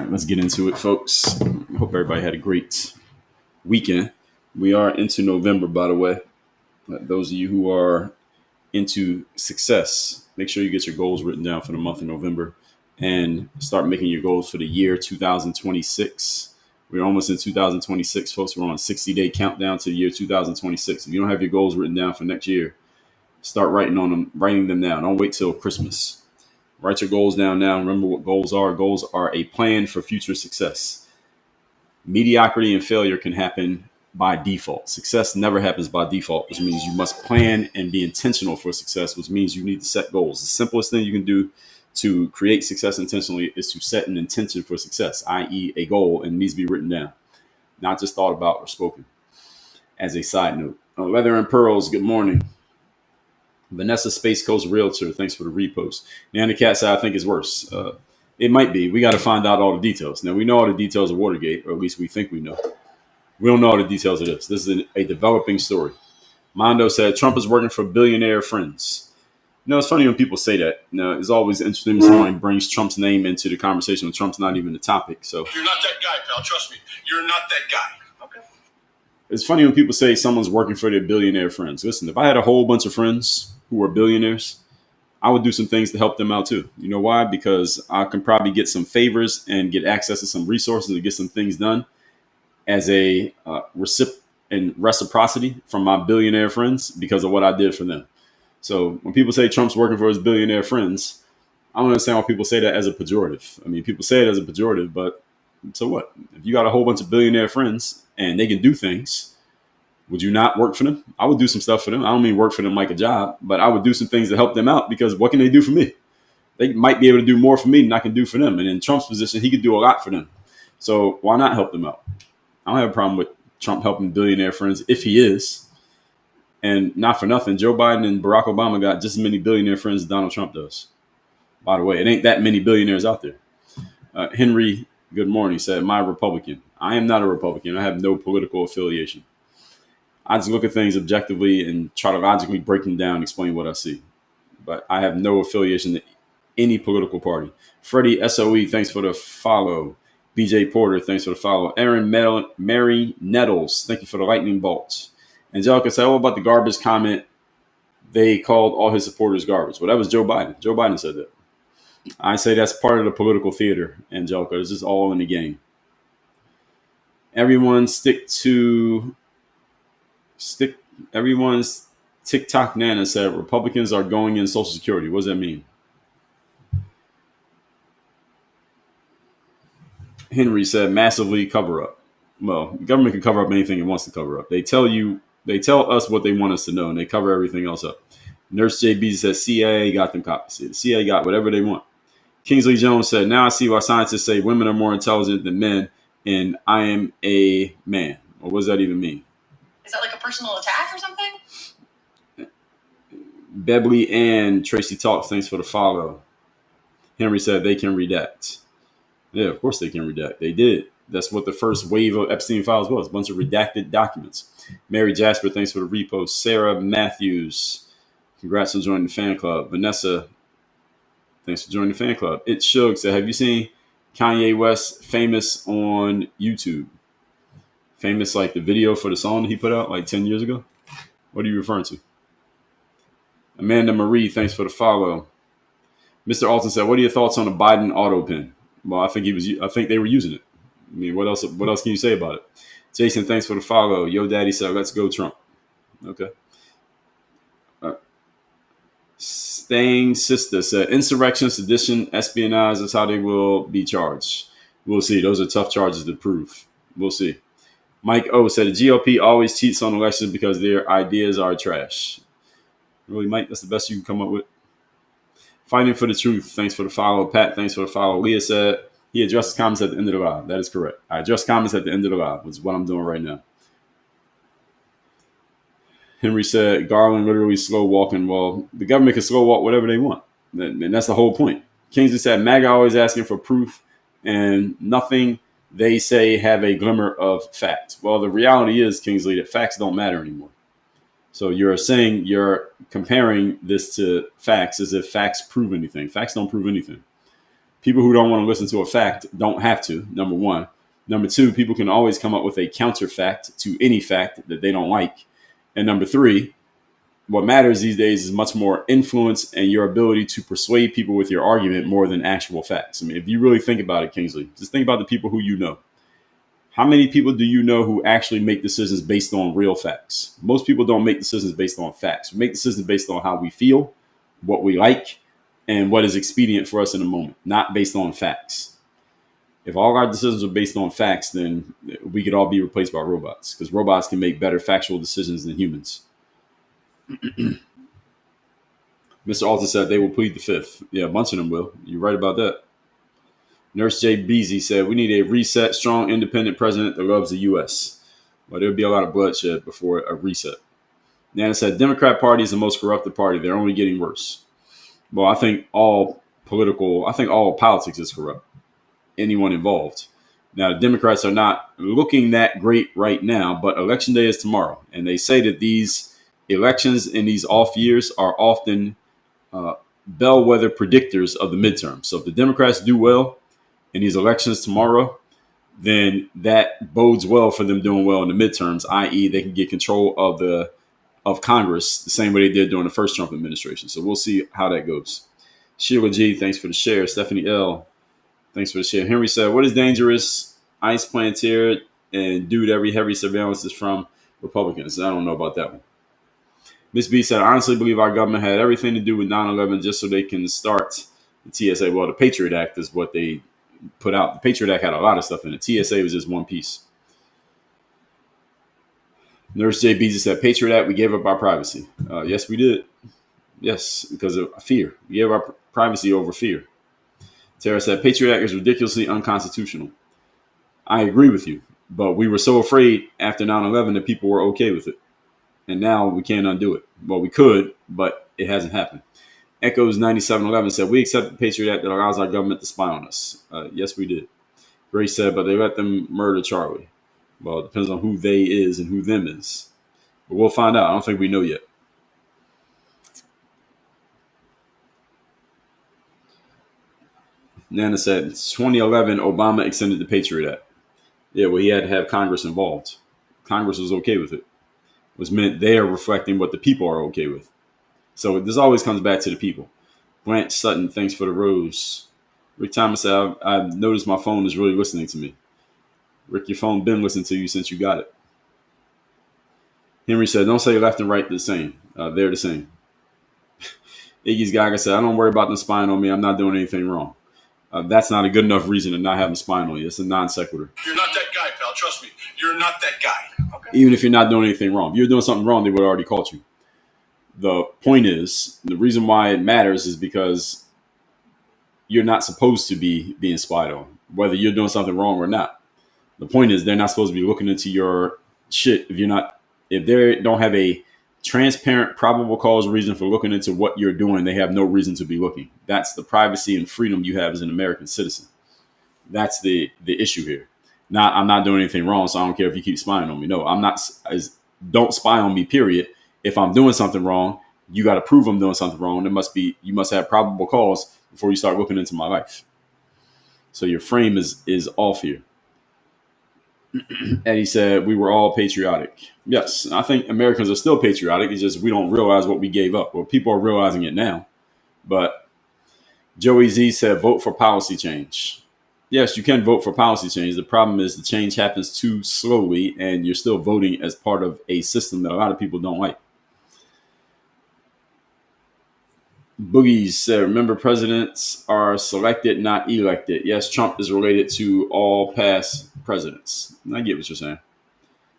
right, let's get into it, folks. Hope everybody had a great weekend. We are into November, by the way. Those of you who are into success, make sure you get your goals written down for the month of November and start making your goals for the year 2026. We're almost in 2026, folks. We're on a 60-day countdown to the year 2026. If you don't have your goals written down for next year, start writing them down. Don't wait till Christmas. Write your goals down now. Remember what goals are. Goals are a plan for future success. Mediocrity and failure can happen by default. Success never happens by default, which means you must plan and be intentional for success, which means you need to set goals. The simplest thing you can do to create success intentionally is to set an intention for success, i.e. a goal, and it needs to be written down, not just thought about or spoken. As a side note, Leather and Pearls, good morning. Vanessa Space Coast Realtor, thanks for the repost. And the cat side, I think, is worse. It might be. We got to find out all the details. Now, we know all the details of Watergate, or at least we think we know. We don't know all the details of this. This is a developing story. Mondo said, Trump is working for billionaire friends. You know, it's funny when people say that. You know, it's always interesting when someone brings Trump's name into the conversation when Trump's not even the topic. So you're not that guy, pal. Trust me. You're not that guy. Okay. It's funny when people say someone's working for their billionaire friends. Listen, if I had a whole bunch of friends who were billionaires, I would do some things to help them out too. You know why? Because I can probably get some favors and get access to some resources to get some things done as a reciprocity from my billionaire friends because of what I did for them. So when people say Trump's working for his billionaire friends, I don't understand why people say that as a pejorative. I mean, people say it as a pejorative, but so what? If you got a whole bunch of billionaire friends and they can do things, would you not work for them? I would do some stuff for them. I don't mean work for them like a job, but I would do some things to help them out because what can they do for me? They might be able to do more for me than I can do for them. And in Trump's position, he could do a lot for them. So why not help them out? I don't have a problem with Trump helping billionaire friends if he is. And not for nothing, Joe Biden and Barack Obama got just as many billionaire friends as Donald Trump does. By the way, it ain't that many billionaires out there. Henry, good morning, said, "My Republican. I am not a Republican. I have no political affiliation. I just look at things objectively and try to logically break them down and explain what I see. But I have no affiliation to any political party." Freddie SOE, thanks for the follow. BJ Porter, thanks for the follow. Aaron Mary Nettles, thank you for the lightning bolts. Angelica said, "What about the garbage comment? They called all his supporters garbage." Well, that was Joe Biden. Joe Biden said that. I say that's part of the political theater, Angelica. It's just all in the game. Everyone's TikTok Nana said Republicans are going in Social Security. What does that mean? Henry said massively cover up. Well, the government can cover up anything it wants to cover up. They tell us what they want us to know, and they cover everything else up. Nurse JB says CIA got them copies. The CIA got whatever they want. Kingsley Jones said, "Now I see why scientists say women are more intelligent than men, and I am a man." Well, what does that even mean? Is that like a personal attack or something? Bebley and Tracy Talks, thanks for the follow. Henry said they can redact. Yeah, of course they can redact. They did. That's what the first wave of Epstein files was, a bunch of redacted documents. Mary Jasper, thanks for the repost. Sarah Matthews, congrats on joining the fan club. Vanessa, thanks for joining the fan club. It's Shug said, "Have you seen Kanye West famous on YouTube?" Famous like the video for the song that he put out like 10 years ago? What are you referring to? Amanda Marie, thanks for the follow. Mr. Alton said, "What are your thoughts on the Biden auto pen?" Well, I think they were using it. I mean, what else can you say about it? Jason, thanks for the follow. Yo Daddy said, "Let's go Trump." Okay. Staying Sister said, "Insurrection, sedition, espionage is how they will be charged." We'll see. Those are tough charges to prove. We'll see. Mike O said, "The GOP always cheats on elections because their ideas are trash." Really, Mike? That's the best you can come up with? Fighting for the Truth, thanks for the follow. Pat, thanks for the follow. Leah said he addresses comments at the end of the live. That is correct. I address comments at the end of the live, which is what I'm doing right now. Henry said Garland literally slow walking. Well, the government can slow walk whatever they want. And that's the whole point. Kingsley said MAGA always asking for proof and nothing they say have a glimmer of fact. Well, the reality is, Kingsley, that facts don't matter anymore. So you're comparing this to facts as if facts prove anything. Facts don't prove anything. People who don't want to listen to a fact don't have to, number one. Number two, people can always come up with a counter fact to any fact that they don't like. And number three, what matters these days is much more influence and your ability to persuade people with your argument more than actual facts. I mean, if you really think about it, Kingsley, just think about the people who you know. How many people do you know who actually make decisions based on real facts? Most people don't make decisions based on facts. We make decisions based on how we feel, what we like, and what is expedient for us in the moment, not based on facts. If all our decisions are based on facts, then we could all be replaced by robots, because robots can make better factual decisions than humans. Mr. Alton said they will plead the fifth. Yeah, a bunch of them will. You're right about that. Nurse J. Beasy said, we need a reset, strong, independent president that loves the U.S. Well, there would be a lot of bloodshed before a reset. Nana said, Democrat Party is the most corrupted party. They're only getting worse. Well, I think all politics is corrupt. Anyone involved. Now, the Democrats are not looking that great right now, but election day is tomorrow. And they say that these elections in these off years are often bellwether predictors of the midterm. So if the Democrats do well in these elections tomorrow, then that bodes well for them doing well in the midterms, i.e. they can get control of Congress the same way they did during the first Trump administration. So we'll see how that goes. Sheila G, thanks for the share. Stephanie L, thanks for the share. Henry said, what is dangerous? ICE Plantier and dude, every heavy surveillance is from Republicans. I don't know about that one. Miss B said, I honestly believe our government had everything to do with 9/11 just so they can start the TSA. Well, the Patriot Act is what they put out. The Patriot Act had a lot of stuff in it. TSA was just one piece. Nurse J. Beezy said, Patriot Act, we gave up our privacy. Yes, we did. Yes, because of fear. We gave our privacy over fear. Tara said, Patriot Act is ridiculously unconstitutional. I agree with you, but we were so afraid after 9/11 that people were okay with it. And now we can't undo it. Well, we could, but it hasn't happened. Echoes 9711 said, we accept the Patriot Act that allows our government to spy on us. Yes, we did. Grace said, but they let them murder Charlie. Well, it depends on who they is and who them is. But we'll find out. I don't think we know yet. Nana said, 2011, Obama extended the Patriot Act. Yeah, well, he had to have Congress involved. Congress was okay with it. It was meant they are reflecting what the people are okay with. So this always comes back to the people. Blanche Sutton, thanks for the rose. Rick Thomas said, I've noticed my phone is really listening to me. Rick, your phone been listening to you since you got it. Henry said, don't say left and right the same. They're the same. Iggy's Gaga said, I don't worry about them spying on me. I'm not doing anything wrong. That's not a good enough reason to not have them spying on you. It's a non sequitur. You're not that guy, pal. Trust me. You're not that guy. Okay. Even if you're not doing anything wrong. If you're doing something wrong, they would have already caught you. The point is, the reason why it matters is because you're not supposed to be being spied on, whether you're doing something wrong or not. The point is, they're not supposed to be looking into your shit if they don't have a transparent, probable cause reason for looking into what you're doing. They have no reason to be looking. That's the privacy and freedom you have as an American citizen. That's the issue here. I'm not doing anything wrong, so I don't care if you keep spying on me. No, I'm not. Don't spy on me, period. If I'm doing something wrong, you got to prove I'm doing something wrong. You must have probable cause before you start looking into my life. So your frame is off here. Eddie said, we were all patriotic. Yes, I think Americans are still patriotic. It's just we don't realize what we gave up. Well, people are realizing it now. But Joey Z said, vote for policy change. Yes, you can vote for policy change. The problem is the change happens too slowly, and you're still voting as part of a system that a lot of people don't like. Boogies said, remember, presidents are selected, not elected. Yes, Trump is related to all past presidents. I get what you're saying.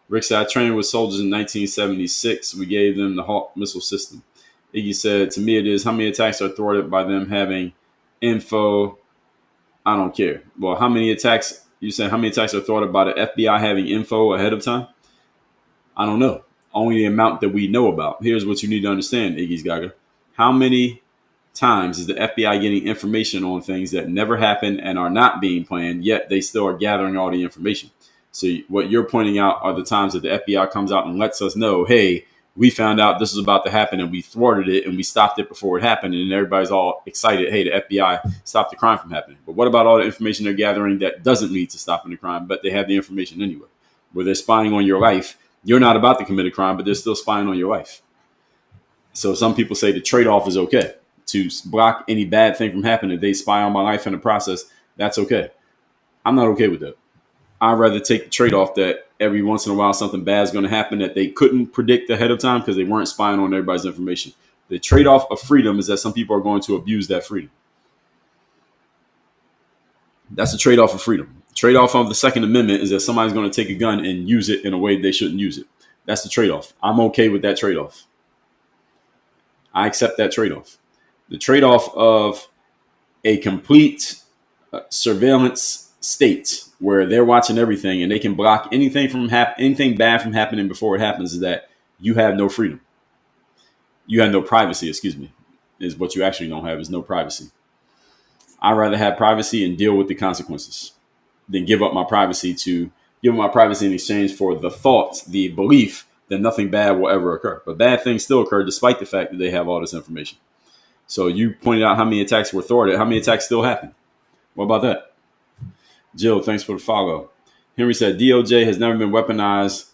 Rick said, I trained with soldiers in 1976. We gave them the Hawk missile system. Iggy said, to me it is, how many attacks are thwarted by them having info? I don't care. Well, how many attacks are thwarted by the FBI having info ahead of time? I don't know. Only the amount that we know about. Here's what you need to understand, Iggy's Gaga. How many times is the FBI getting information on things that never happened and are not being planned, yet they still are gathering all the information? So what you're pointing out are the times that the FBI comes out and lets us know, hey, we found out this was about to happen and we thwarted it and we stopped it before it happened. And everybody's all excited. Hey, the FBI stopped the crime from happening. But what about all the information they're gathering that doesn't lead to stopping the crime, but they have the information anyway, where they're spying on your life? You're not about to commit a crime, but they're still spying on your life. So some people say the trade-off is okay. To block any bad thing from happening, if they spy on my life in the process, that's okay. I'm not okay with that. I'd rather take the trade-off that every once in a while something bad is going to happen that they couldn't predict ahead of time because they weren't spying on everybody's information. The trade-off of freedom is that some people are going to abuse that freedom. That's the trade-off of freedom. The trade-off of the Second Amendment is that somebody's going to take a gun and use it in a way they shouldn't use it. That's the trade-off. I'm okay with that trade-off. I accept that trade-off. The trade-off of a complete surveillance state where they're watching everything and they can block anything from anything bad from happening before it happens is that you have no freedom. You have no privacy, is what you actually don't have, is no privacy. I'd rather have privacy and deal with the consequences than give up my privacy in exchange for the thought, the belief that nothing bad will ever occur. But bad things still occur despite the fact that they have all this information. So you pointed out how many attacks were thwarted. How many attacks still happen? What about that? Jill, thanks for the follow. Henry said, DOJ has never been weaponized.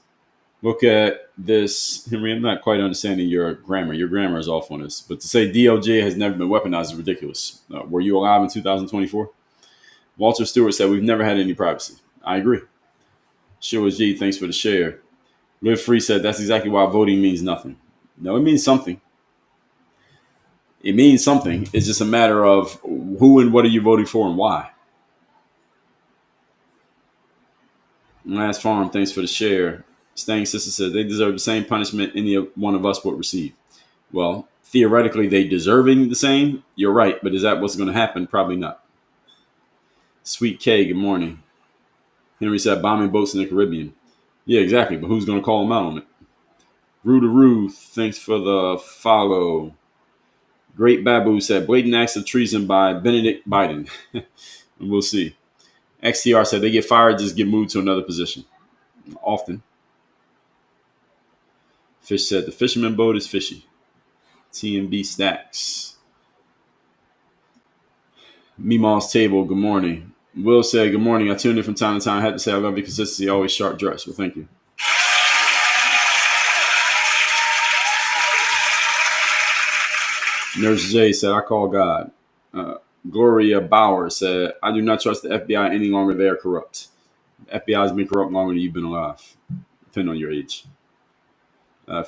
Look at this. Henry, I'm not quite understanding your grammar. Your grammar is off on this. But to say DOJ has never been weaponized is ridiculous. Were you alive in 2024? Walter Stewart said, we've never had any privacy. I agree. Sheila G, thanks for the share. Live Free said, that's exactly why voting means nothing. No, it means something. It means something. It's just a matter of who and what are you voting for and why. Last Farm, thanks for the share. Stang Sister says they deserve the same punishment any one of us would receive. Well, theoretically, they deserving the same. You're right, but is that what's going to happen? Probably not. Sweet K, good morning. Henry said bombing boats in the Caribbean. Yeah, exactly. But who's going to call them out on it? Roo, thanks for the follow. Great Babu said blatant acts of treason by Benedict Biden. And we'll see. XTR said they get fired, just get moved to another position. Often. Fish said the fisherman boat is fishy. TMB Stacks. Meemaw's Table, good morning. Will said, good morning. I tuned in from time to time. I had to say I love your consistency, always sharp dress. Well, thank you. Nurse J said, I call God. Gloria Bauer said, I do not trust the FBI any longer. They are corrupt. The FBI has been corrupt longer than you've been alive, depending on your age.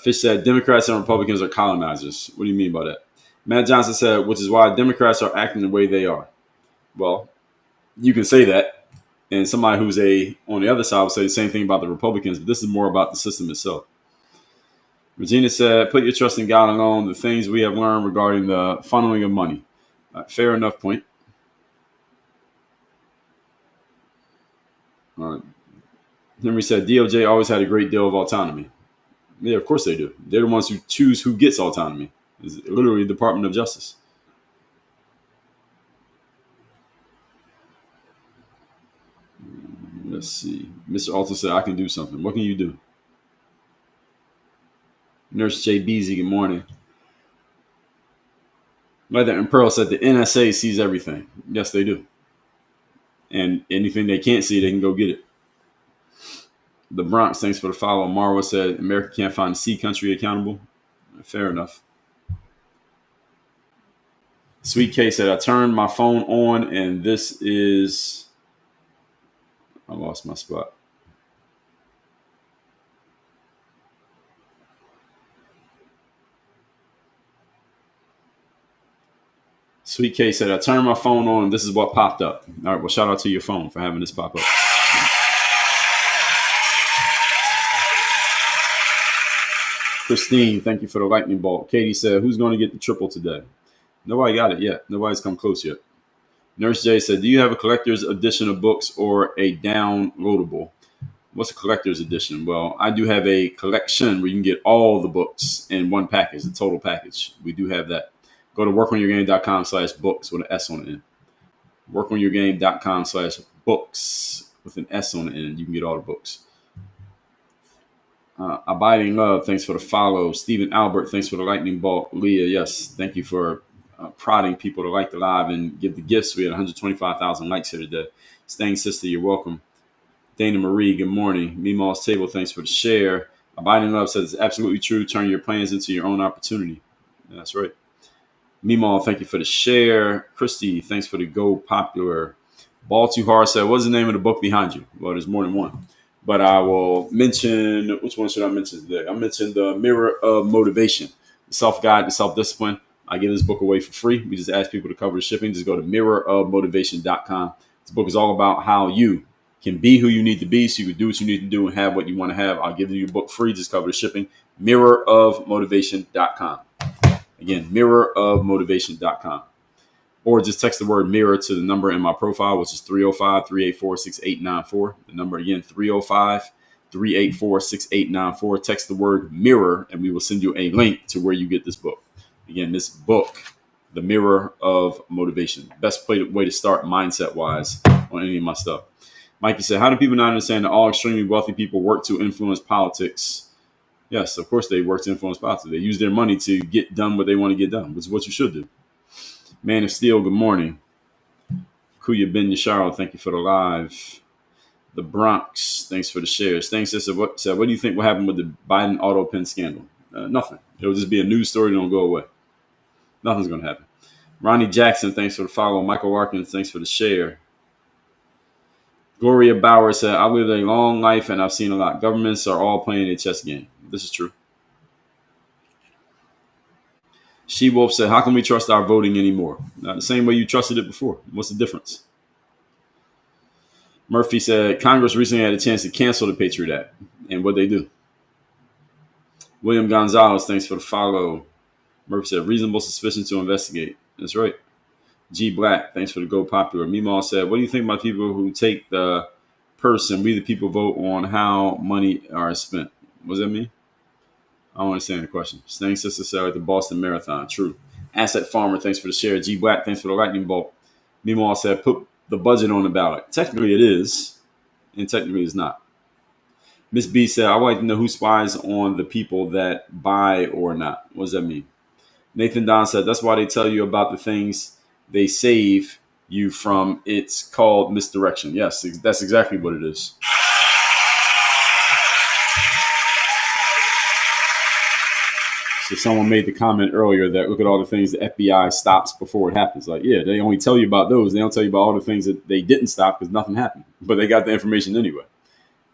Fish said, Democrats and Republicans are colonizers. What do you mean by that? Matt Johnson said, which is why Democrats are acting the way they are. Well, you can say that. And somebody who's on the other side would say the same thing about the Republicans, but this is more about the system itself. Regina said, put your trust in God alone, the things we have learned regarding the funneling of money. Fair enough point. Henry said, DOJ always had a great deal of autonomy. Yeah, of course they do. They're the ones who choose who gets autonomy. It's literally the Department of Justice. Let's see. Mr. Alton said, I can do something. What can you do? Nurse J. Beasy, good morning. Leather and Pearl said the NSA sees everything. Yes, they do. And anything they can't see, they can go get it. The Bronx, thanks for the follow. Marwa said, America can't find a sea country accountable. Fair enough. Sweet K said, I turned my phone on and this is... I lost my spot. Sweet K said, I turned my phone on and this is what popped up. All right, well, shout out to your phone for having this pop up. Christine, thank you for the lightning bolt. Katie said, who's going to get the triple today? Nobody got it yet. Nobody's come close yet. Nurse J said, do you have a collector's edition of books or a downloadable? What's a collector's edition? Well, I do have a collection where you can get all the books in one package, the total package. We do have that. Go to workonyourgame.com/books with an S on the end. Workonyourgame.com/books with an S on the end. You can get all the books. Abiding Love, thanks for the follow. Stephen Albert, thanks for the lightning bolt. Leah, yes, thank you for prodding people to like the live and give the gifts. We had 125,000 likes here today. Staying Sister, you're welcome. Dana Marie, good morning. Meemaw's Table, thanks for the share. Abiding Love says it's absolutely true. Turn your plans into your own opportunity. That's right. Meemaw, thank you for the share. Christy, thanks for the go popular. Ball Too Hard said, what's the name of the book behind you? Well, there's more than one. But I will mention, which one should I mention today? I mentioned The Mirror of Motivation, the self-guide, the self-discipline. I give this book away for free. We just ask people to cover the shipping. Just go to mirrorofmotivation.com. This book is all about how you can be who you need to be so you can do what you need to do and have what you want to have. I'll give you a book free. Just cover the shipping. Mirrorofmotivation.com. Again, mirrorofmotivation.com. Or just text the word mirror to the number in my profile, which is 305-384-6894. The number again, 305-384-6894. Text the word mirror, and we will send you a link to where you get this book. Again, this book, The Mirror of Motivation. Best way to start mindset-wise on any of my stuff. Mikey said, how do people not understand that all extremely wealthy people work to influence politics? Yes, of course they work to influence politics. They use their money to get done what they want to get done, which is what you should do. Man of Steel, good morning. Kuya Ben Yasharo, thank you for the live. The Bronx, thanks for the shares. Thanks, sister. What do you think will happen with the Biden auto pen scandal? Nothing. It'll just be a news story that don't go away. Nothing's going to happen. Ronnie Jackson, thanks for the follow. Michael Watkins, thanks for the share. Gloria Bauer said, I lived a long life and I've seen a lot. Governments are all playing a chess game. This is true. She Wolf said, how can we trust our voting anymore? The same way you trusted it before. What's the difference? Murphy said, Congress recently had a chance to cancel the Patriot Act. And what'd they do? William Gonzalez, thanks for the follow. Murphy said, reasonable suspicion to investigate. That's right. G Black, thanks for the go popular. Meemaw said, what do you think about people who take the purse and we the people vote on how money are spent? What does that mean? I don't understand the question. Staying Sister said at the Boston Marathon. True. Asset Farmer, thanks for the share. G Black, thanks for the lightning bolt. Meemaw said, put the budget on the ballot. Technically it is, and technically it's not. Miss B said, I would like to know who spies on the people that buy or not. What does that mean? Nathan Don said, that's why they tell you about the things they save you from. It's called misdirection. Yes, that's exactly what it is. So someone made the comment earlier that look at all the things the FBI stops before it happens. Like, yeah, they only tell you about those. They don't tell you about all the things that they didn't stop because nothing happened. But they got the information anyway.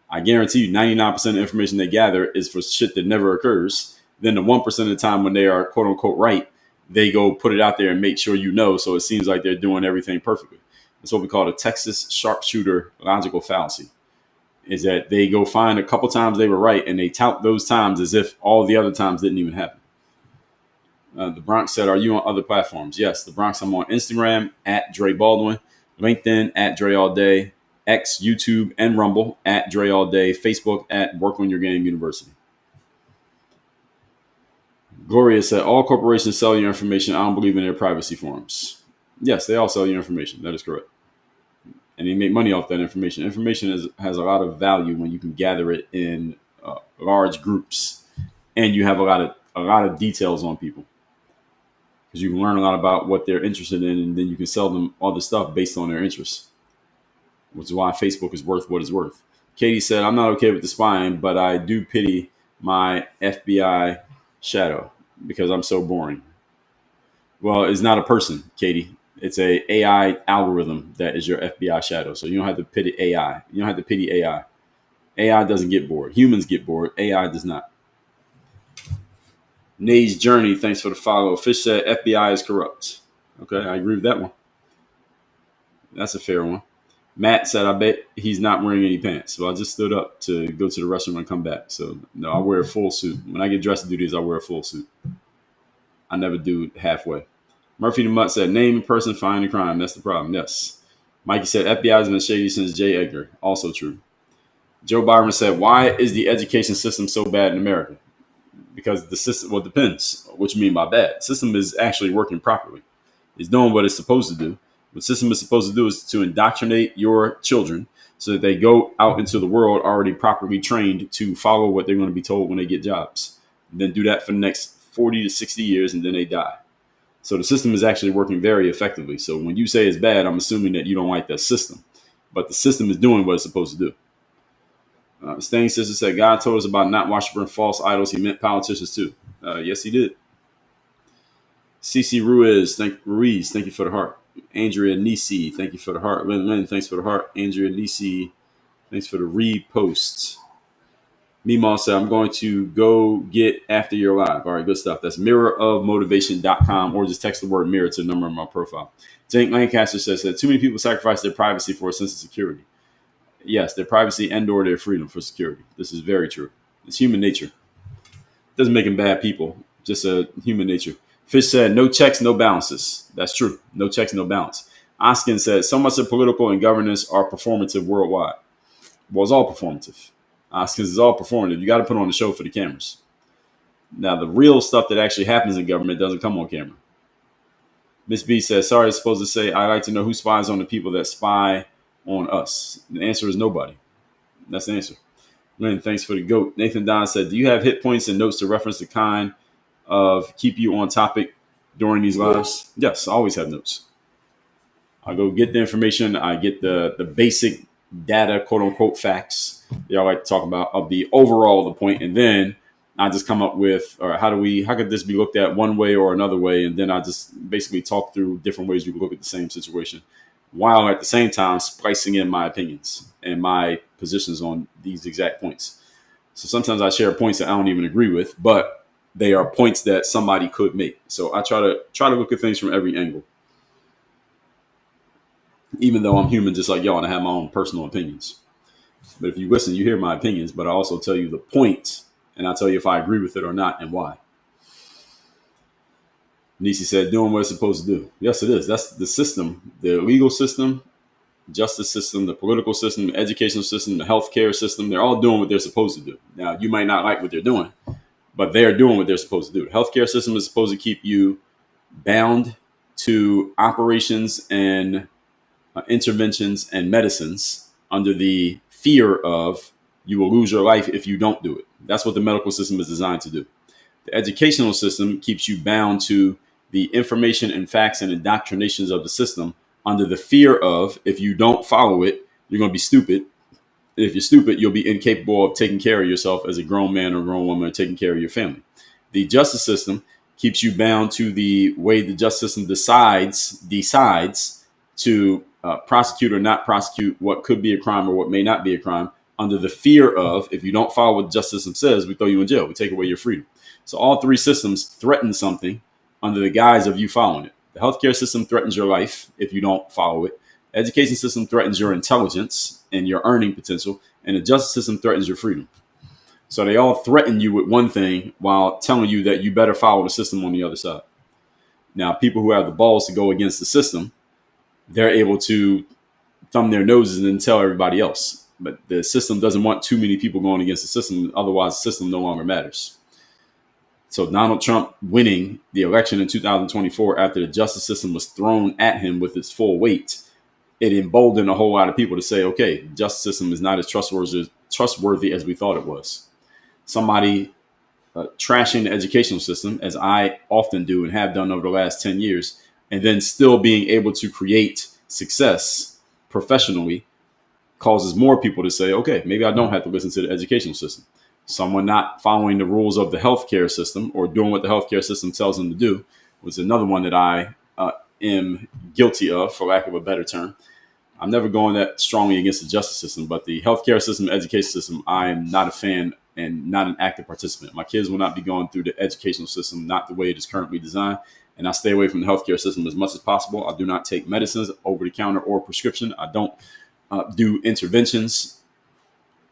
I guarantee you 99% of the information they gather is for shit that never occurs. Then the 1% of the time when they are quote unquote right, they go put it out there and make sure you know. So it seems like they're doing everything perfectly. That's what we call the Texas sharpshooter logical fallacy. Is that they go find a couple times they were right and they tout those times as if all the other times didn't even happen. The Bronx said, are you on other platforms? Yes, the Bronx, I'm on Instagram at Dre Baldwin, LinkedIn at Dre All Day, X, YouTube, and Rumble at Dre All Day, Facebook at Work on Your Game University. Gloria said, all corporations sell your information. I don't believe in their privacy forms. Yes, they all sell your information. That is correct. And they make money off that information. Information has a lot of value when you can gather it in large groups and you have a lot of details on people. Because you can learn a lot about what they're interested in, and then you can sell them all the stuff based on their interests, which is why Facebook is worth what it's worth. Katie said, I'm not okay with the spying, but I do pity my FBI shadow because I'm so boring. Well, it's not a person, Katie. It's a AI algorithm that is your FBI shadow. So you don't have to pity AI. You don't have to pity AI. AI doesn't get bored. Humans get bored. AI does not. Nays Journey, thanks for the follow. Fish said FBI is corrupt. Okay, I agree with that one. That's a fair one. Matt said, I bet he's not wearing any pants. So I just stood up to go to the restroom and come back. So no, I wear a full suit. When I get dressed to do these, I wear a full suit. I never do halfway. Murphy the Mutt said, name a person, find a crime. That's the problem. Yes. Mikey said, FBI has been shady since J. Edgar. Also true. Joe Byron said, why is the education system so bad in America? Because the system, well, it depends what you mean by bad. The system is actually working properly. It's doing what it's supposed to do. What the system is supposed to do is to indoctrinate your children so that they go out into the world already properly trained to follow what they're going to be told when they get jobs. And then do that for the next 40 to 60 years, and then they die. So the system is actually working very effectively. So when you say it's bad, I'm assuming that you don't like that system. But the system is doing what it's supposed to do. Staying Sister said, God told us about not worshiping false idols. He meant politicians too. Yes, he did. CC Ruiz, thank you for the heart. Andrea Nisi, thank you for the heart. Lynn, thanks for the heart. Andrea Nisi, thanks for the reposts. Meemaw said, I'm going to go get after your live. All right, good stuff. That's mirrorofmotivation.com, or just text the word mirror to the number on my profile. Jake Lancaster says that too many people sacrifice their privacy for a sense of security. Yes, their privacy and or their freedom for security. This is very true. It's human nature. It doesn't make them bad people, just a human nature. Fish said, no checks, no balances. That's true. No checks, no balance. Oskin said, so much of political and governance are performative worldwide. Well, it's all performative. Because it's all performative. You got to put on the show for the cameras. Now, the real stuff that actually happens in government doesn't come on camera. Miss B says, sorry, I was supposed to say, I like to know who spies on the people that spy on us. The answer is nobody. That's the answer. Lynn, thanks for the goat. Nathan Don said, do you have hit points and notes to reference the kind of keep you on topic during these lives? Yes, I always have notes. I go get the information. I get the basic data, quote unquote, facts they all like to talk about of the overall the point, and then I just come up with, or how could this be looked at one way or another way, and then I just basically talk through different ways you can look at the same situation, while at the same time splicing in my opinions and my positions on these exact points. So sometimes I share points that I don't even agree with, but they are points that somebody could make. So I try to look at things from every angle, even though I'm human just like y'all and I have my own personal opinions. But if you listen, you hear my opinions, but I also tell you the point, and I'll tell you if I agree with it or not and why. Nisi said, doing what it's supposed to do. Yes, it is. That's the system, the legal system, justice system, the political system, the educational system, the healthcare system. They're all doing what they're supposed to do. Now, you might not like what they're doing, but they're doing what they're supposed to do. The healthcare system is supposed to keep you bound to operations and interventions and medicines under the fear of you will lose your life if you don't do it. That's what the medical system is designed to do. The educational system keeps you bound to the information and facts and indoctrinations of the system under the fear of if you don't follow it, you're going to be stupid. And if you're stupid, you'll be incapable of taking care of yourself as a grown man or grown woman, or taking care of your family. The justice system keeps you bound to the way the justice system decides to prosecute or not prosecute what could be a crime or what may not be a crime, under the fear of if you don't follow what the justice system says, we throw you in jail. We take away your freedom. So all three systems threaten something under the guise of you following it. The healthcare system threatens your life if you don't follow it. The education system threatens your intelligence and your earning potential. And the justice system threatens your freedom. So they all threaten you with one thing while telling you that you better follow the system on the other side. Now, people who have the balls to go against the system, they're able to thumb their noses and then tell everybody else. But the system doesn't want too many people going against the system. Otherwise, the system no longer matters. So Donald Trump winning the election in 2024 after the justice system was thrown at him with its full weight, it emboldened a whole lot of people to say, okay, the justice system is not as trustworthy as we thought it was. Somebody trashing the educational system, as I often do and have done over the last 10 years, and then still being able to create success professionally causes more people to say, okay, maybe I don't have to listen to the educational system. Someone not following the rules of the healthcare system or doing what the healthcare system tells them to do was another one that I am guilty of, for lack of a better term. I'm never going that strongly against the justice system, but the healthcare system, education system, I am not a fan and not an active participant. My kids will not be going through the educational system, not the way it is currently designed. And I stay away from the healthcare system as much as possible. I do not take medicines over the counter or prescription. I don't do interventions.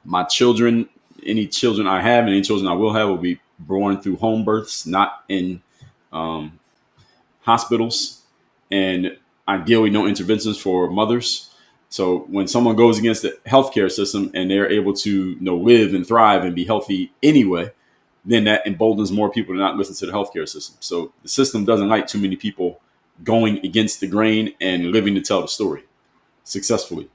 My children, any children I have and any children I will have will be born through home births, not in hospitals, and ideally no interventions for mothers. So when someone goes against the healthcare system and they're able to live and thrive and be healthy anyway, then that emboldens more people to not listen to the healthcare system. So the system doesn't like too many people going against the grain and living to tell the story successfully.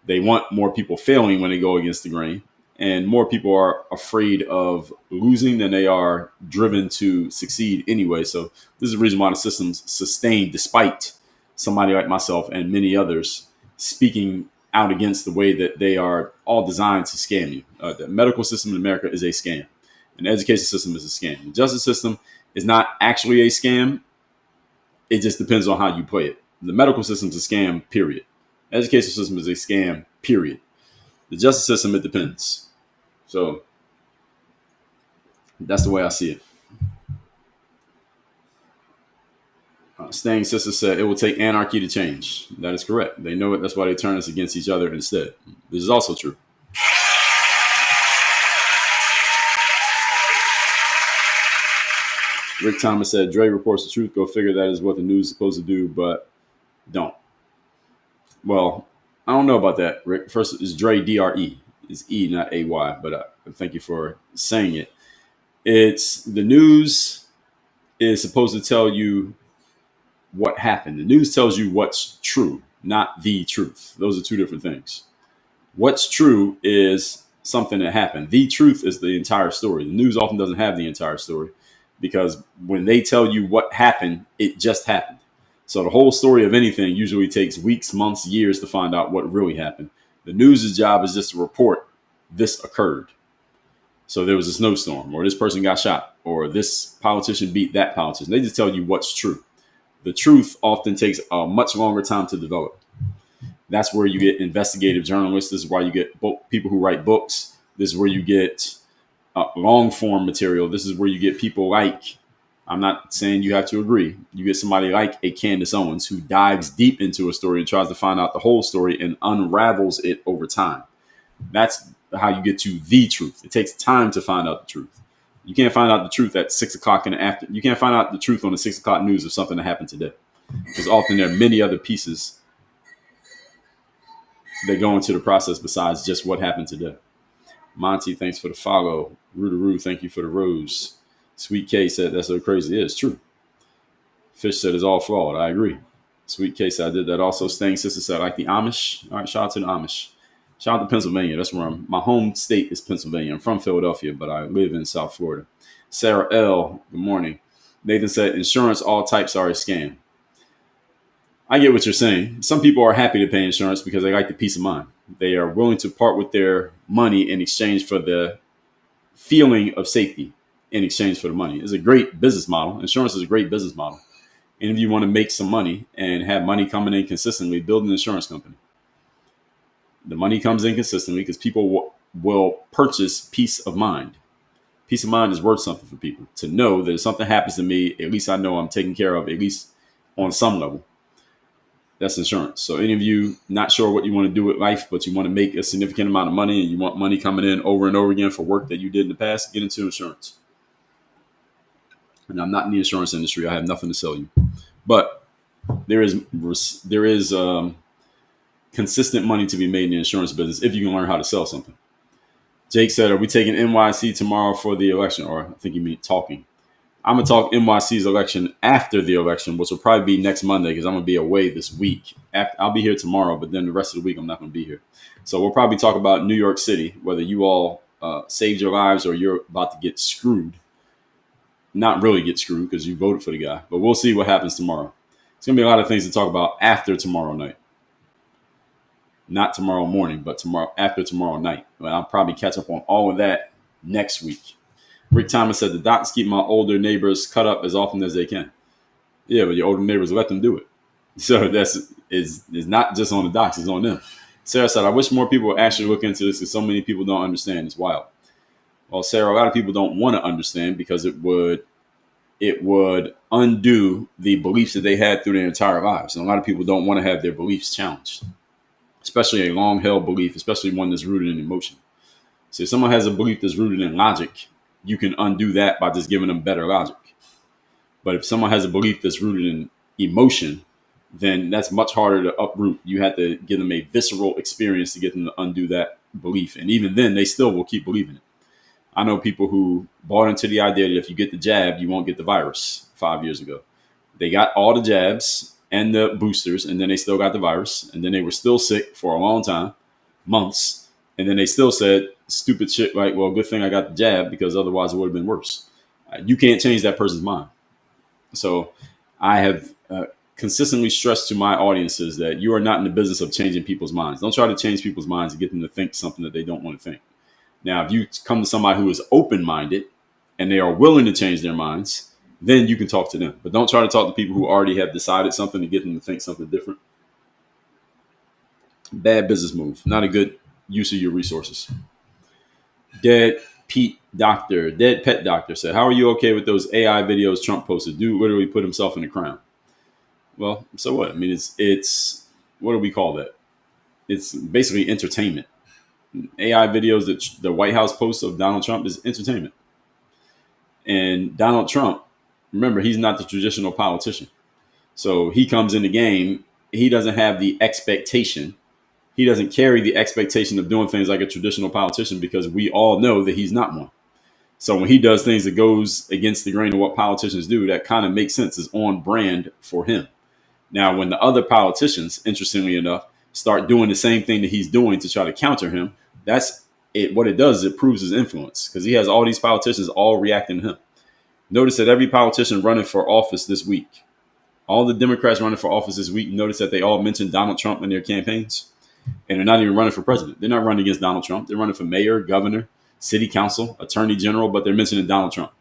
They want more people failing when they go against the grain. And more people are afraid of losing than they are driven to succeed anyway. So this is the reason why the system's sustained despite somebody like myself and many others speaking out against the way that they are all designed to scam you. The medical system in America is a scam. And the education system is a scam. The justice system is not actually a scam. It just depends on how you play it. The medical system is a scam, period. The education system is a scam, period. The justice system, it depends. So that's the way I see it. Staying Sister said, it will take anarchy to change. That is correct. They know it. That's why they turn us against each other instead. This is also true. Rick Thomas said, Dre reports the truth. Go figure, that is what the news is supposed to do, but don't. Well, I don't know about that, Rick. First, it's Dre, D-R-E. It's E, not A-Y, but thank you for saying it. It's the news is supposed to tell you what happened. The news tells you what's true, not the truth. Those are two different things. What's true is something that happened. The truth is the entire story. The news often doesn't have the entire story because when they tell you what happened, it just happened. So the whole story of anything usually takes weeks, months, years to find out what really happened. The news's job is just to report this occurred. So there was a snowstorm, or this person got shot, or this politician beat that politician. They just tell you what's true. The truth often takes a much longer time to develop. That's where you get investigative journalists. This is why you get people who write books. This is where you get long form material. This is where you get people like, I'm not saying you have to agree. You get somebody like a Candace Owens who dives deep into a story and tries to find out the whole story and unravels it over time. That's how you get to the truth. It takes time to find out the truth. You can't find out the truth at 6 o'clock in the afternoon. You can't find out the truth on the 6 o'clock news of something that happened today. Because often there are many other pieces that go into the process besides just what happened today. Monty, thanks for the follow. Rootaroo, thank you for the rose. Sweet K said, that's so crazy. Yeah, it's true. Fish said, it's all flawed. I agree. Sweet K said, I did that also. Staying Sister said, I like the Amish. All right, shout out to the Amish. Shout out to Pennsylvania. That's where my home state is Pennsylvania. I'm from Philadelphia, but I live in South Florida. Sarah L., good morning. Nathan said, insurance, all types are a scam. I get what you're saying. Some people are happy to pay insurance because they like the peace of mind. They are willing to part with their money in exchange for the feeling of safety in exchange for the money. It's a great business model. Insurance is a great business model. And if you want to make some money and have money coming in consistently, build an insurance company. The money comes in consistently because people will purchase peace of mind. Peace of mind is worth something for people. To know that if something happens to me, at least I know I'm taken care of, at least on some level. That's insurance. So any of you not sure what you want to do with life, but you want to make a significant amount of money and you want money coming in over and over again for work that you did in the past, get into insurance. And I'm not in the insurance industry. I have nothing to sell you. But there is consistent money to be made in the insurance business if you can learn how to sell something. Jake said, are we taking NYC tomorrow for the election? Or I think you mean talking. I'm going to talk NYC's election after the election, which will probably be next Monday because I'm going to be away this week. I'll be here tomorrow, but then the rest of the week I'm not going to be here. So we'll probably talk about New York City, whether you all saved your lives or you're about to get screwed. Not really get screwed because you voted for the guy, but we'll see what happens tomorrow. It's going to be a lot of things to talk about after tomorrow night. Not tomorrow morning, but after tomorrow night. But I'll probably catch up on all of that next week. Rick Thomas said the docs keep my older neighbors cut up as often as they can. Yeah, but your older neighbors let them do it. So it's not just on the docs, it's on them. Sarah said, I wish more people would actually look into this because so many people don't understand. It's wild. Well, Sarah, a lot of people don't want to understand because it would undo the beliefs that they had through their entire lives. And a lot of people don't want to have their beliefs challenged, especially a long-held belief, especially one that's rooted in emotion. So if someone has a belief that's rooted in logic, you can undo that by just giving them better logic. But if someone has a belief that's rooted in emotion, then that's much harder to uproot. You have to give them a visceral experience to get them to undo that belief. And even then, they still will keep believing it. I know people who bought into the idea that if you get the jab, you won't get the virus 5 years ago. They got all the jabs and the boosters, and then they still got the virus. And then they were still sick for a long time. months, and then they still said stupid shit like, well, good thing I got the jab because otherwise it would have been worse. You can't change that person's mind. So I have consistently stressed to my audiences that you are not in the business of changing people's minds. Don't try to change people's minds and get them to think something that they don't want to think. Now, if you come to somebody who is open-minded and they are willing to change their minds, then you can talk to them. But don't try to talk to people who already have decided something to get them to think something different. Bad business move. Not a good use of your resources. Dead Pet Doctor said, how are you okay with those AI videos Trump posted? Dude literally put himself in the crown. Well, so what? I mean, it's what do we call that? It's basically entertainment. AI videos that the White House posts of Donald Trump is entertainment. And Donald Trump, remember, he's not the traditional politician. So he comes in the game. He doesn't have the expectation. He doesn't carry the expectation of doing things like a traditional politician because we all know that he's not one. So when he does things that goes against the grain of what politicians do, that kind of makes sense. It's on brand for him. Now, when the other politicians, interestingly enough, start doing the same thing that he's doing to try to counter him, that's it. What it does is it proves his influence because he has all these politicians all reacting to him. Notice that every politician running for office this week, all the Democrats running for office this week, notice that they all mentioned Donald Trump in their campaigns. And they're not even running for president. They're not running against Donald Trump. They're running for mayor, governor, city council, attorney general, but they're mentioning Donald Trump.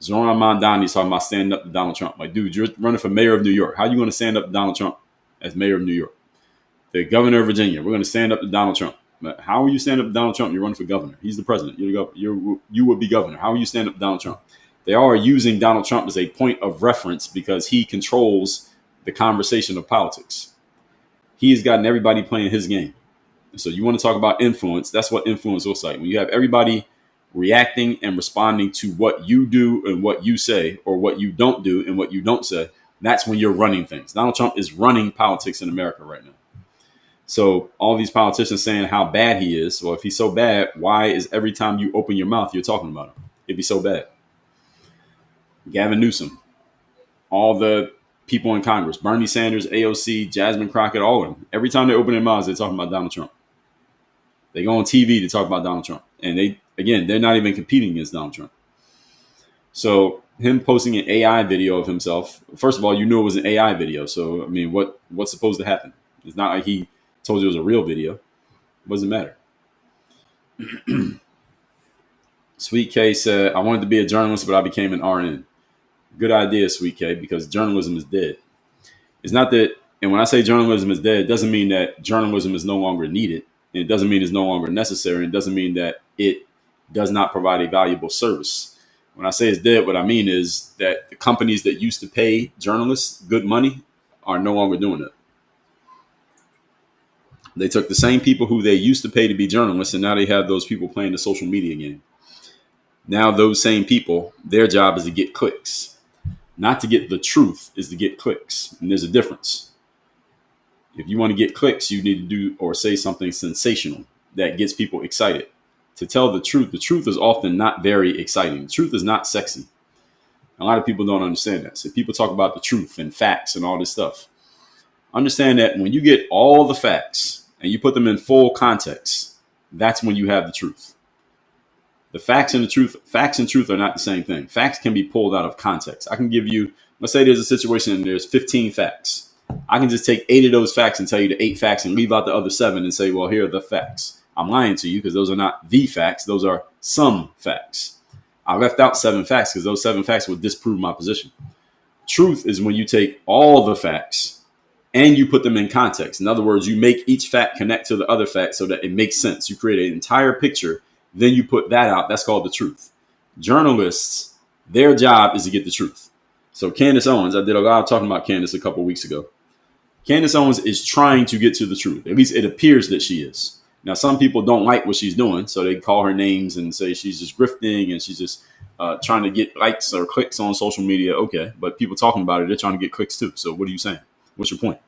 Zoran Mamdani is talking about standing up to Donald Trump. Like, dude, you're running for mayor of New York. How are you going to stand up to Donald Trump as mayor of New York? The governor of Virginia, we're going to stand up to Donald Trump. But how are you standing up to Donald Trump? You're running for governor. He's the president. You would be governor. How are you standing up to Donald Trump? They are using Donald Trump as a point of reference because he controls the conversation of politics. He has gotten everybody playing his game. So you want to talk about influence. That's what influence looks like. When you have everybody reacting and responding to what you do and what you say, or what you don't do and what you don't say, that's when you're running things. Donald Trump is running politics in America right now. So all these politicians saying how bad he is. Well, if he's so bad, why is every time you open your mouth, you're talking about him? If he's so bad. Gavin Newsom, all the people in Congress, Bernie Sanders, AOC, Jasmine Crockett, all of them. Every time they open their mouths, they're talking about Donald Trump. They go on TV to talk about Donald Trump. And they're not even competing against Donald Trump. So him posting an AI video of himself, first of all, you knew it was an AI video. So, I mean, what's supposed to happen? It's not like he told you it was a real video. It doesn't matter. Sweet K said, I wanted to be a journalist, but I became an RN. Good idea, Sweet K, because journalism is dead. It's not that, and when I say journalism is dead, it doesn't mean that journalism is no longer needed. And it doesn't mean it's no longer necessary. It doesn't mean that it does not provide a valuable service. When I say it's dead, what I mean is that the companies that used to pay journalists good money are no longer doing it. They took the same people who they used to pay to be journalists, and now they have those people playing the social media game. Now those same people, their job is to get clicks. Not to get the truth, is to get clicks. And there's a difference. If you want to get clicks, you need to do or say something sensational that gets people excited. To tell the truth is often not very exciting. The truth is not sexy. A lot of people don't understand that. So people talk about the truth and facts and all this stuff. Understand that when you get all the facts and you put them in full context, that's when you have the truth. The facts and truth are not the same thing. Facts can be pulled out of context. I can give you, let's say there's a situation and there's 15 facts. I can just take 8 of those facts and tell you the 8 facts and leave out the other 7 and say, well, here are the facts. I'm lying to you because those are not the facts. Those are some facts. I left out 7 facts because those 7 facts would disprove my position. Truth is when you take all the facts and you put them in context. In other words, you make each fact connect to the other fact so that it makes sense. You create an entire picture, then you put that out. That's called the truth. Journalists, their job is to get the truth. So Candace Owens, I did a lot of talking about Candace a couple of weeks ago. Candace Owens is trying to get to the truth. At least it appears that she is. Now, some people don't like what she's doing, so they call her names and say she's just grifting and she's just trying to get likes or clicks on social media. Okay, but people talking about it, they're trying to get clicks too. So what are you saying? What's your point?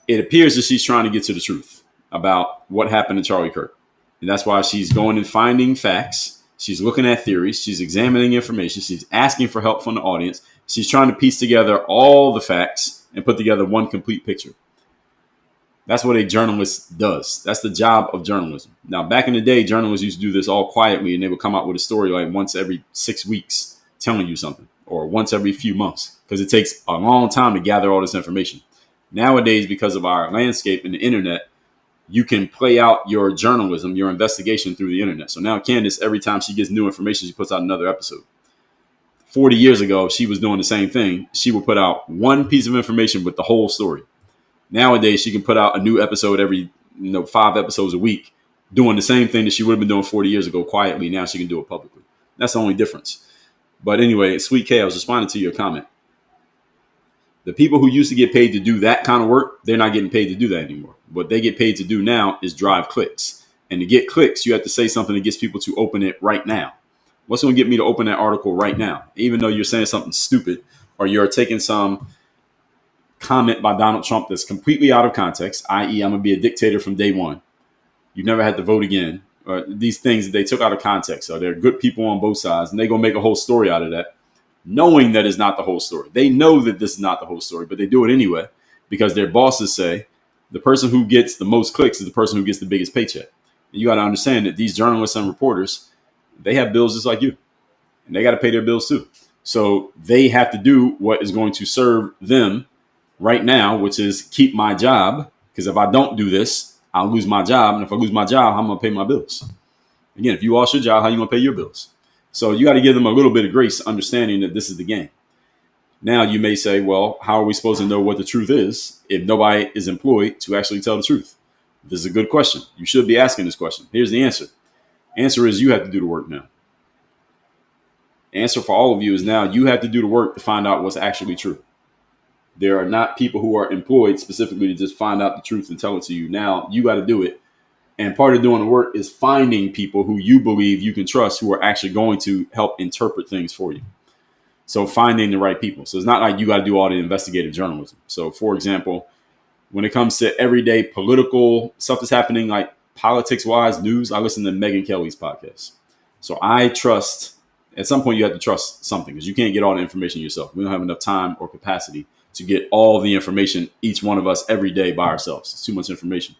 It appears that she's trying to get to the truth about what happened to Charlie Kirk. And that's why she's going and finding facts. She's looking at theories. She's examining information. She's asking for help from the audience. She's trying to piece together all the facts and put together one complete picture. That's what a journalist does. That's the job of journalism. Now, back in the day, journalists used to do this all quietly, and they would come out with a story like once every 6 weeks telling you something, or once every few months, because it takes a long time to gather all this information. Nowadays, because of our landscape and the internet, you can play out your journalism, your investigation through the internet. So now Candace, every time she gets new information, she puts out another episode. 40 years ago, if she was doing the same thing, she would put out one piece of information with the whole story. Nowadays, she can put out a new episode every 5 episodes a week, doing the same thing that she would have been doing 40 years ago quietly. Now she can do it publicly. That's the only difference. But anyway, Sweet K, I was responding to your comment. The people who used to get paid to do that kind of work, they're not getting paid to do that anymore. What they get paid to do now is drive clicks. And to get clicks, you have to say something that gets people to open it right now. What's going to get me to open that article right now? Even though you're saying something stupid, or you're taking some comment by Donald Trump that's completely out of context, i.e. I'm going to be a dictator from day one. You never had to vote again. Or these things that they took out of context. So they're good people on both sides, and they're going to make a whole story out of that, knowing that is not the whole story. They know that this is not the whole story, but they do it anyway because their bosses say the person who gets the most clicks is the person who gets the biggest paycheck. And you got to understand that these journalists and reporters, they have bills just like you, and they got to pay their bills too. So they have to do what is going to serve them right now, which is keep my job. Because if I don't do this, I'll lose my job. And if I lose my job, how am I going to pay my bills? Again, if you lost your job, how are you going to pay your bills? So you got to give them a little bit of grace, understanding that this is the game. Now you may say, well, how are we supposed to know what the truth is if nobody is employed to actually tell the truth? This is a good question. You should be asking this question. Here's the answer. Answer is you have to do the work now. Answer for all of you is now you have to do the work to find out what's actually true. There are not people who are employed specifically to just find out the truth and tell it to you. Now you got to do it. And part of doing the work is finding people who you believe you can trust who are actually going to help interpret things for you. So finding the right people. So it's not like you got to do all the investigative journalism. So, for example, when it comes to everyday political stuff that's happening, like politics-wise news, I listen to Megyn Kelly's podcast. So I trust, at some point you have to trust something because you can't get all the information yourself. We don't have enough time or capacity to get all the information, each one of us, every day by ourselves. It's too much information.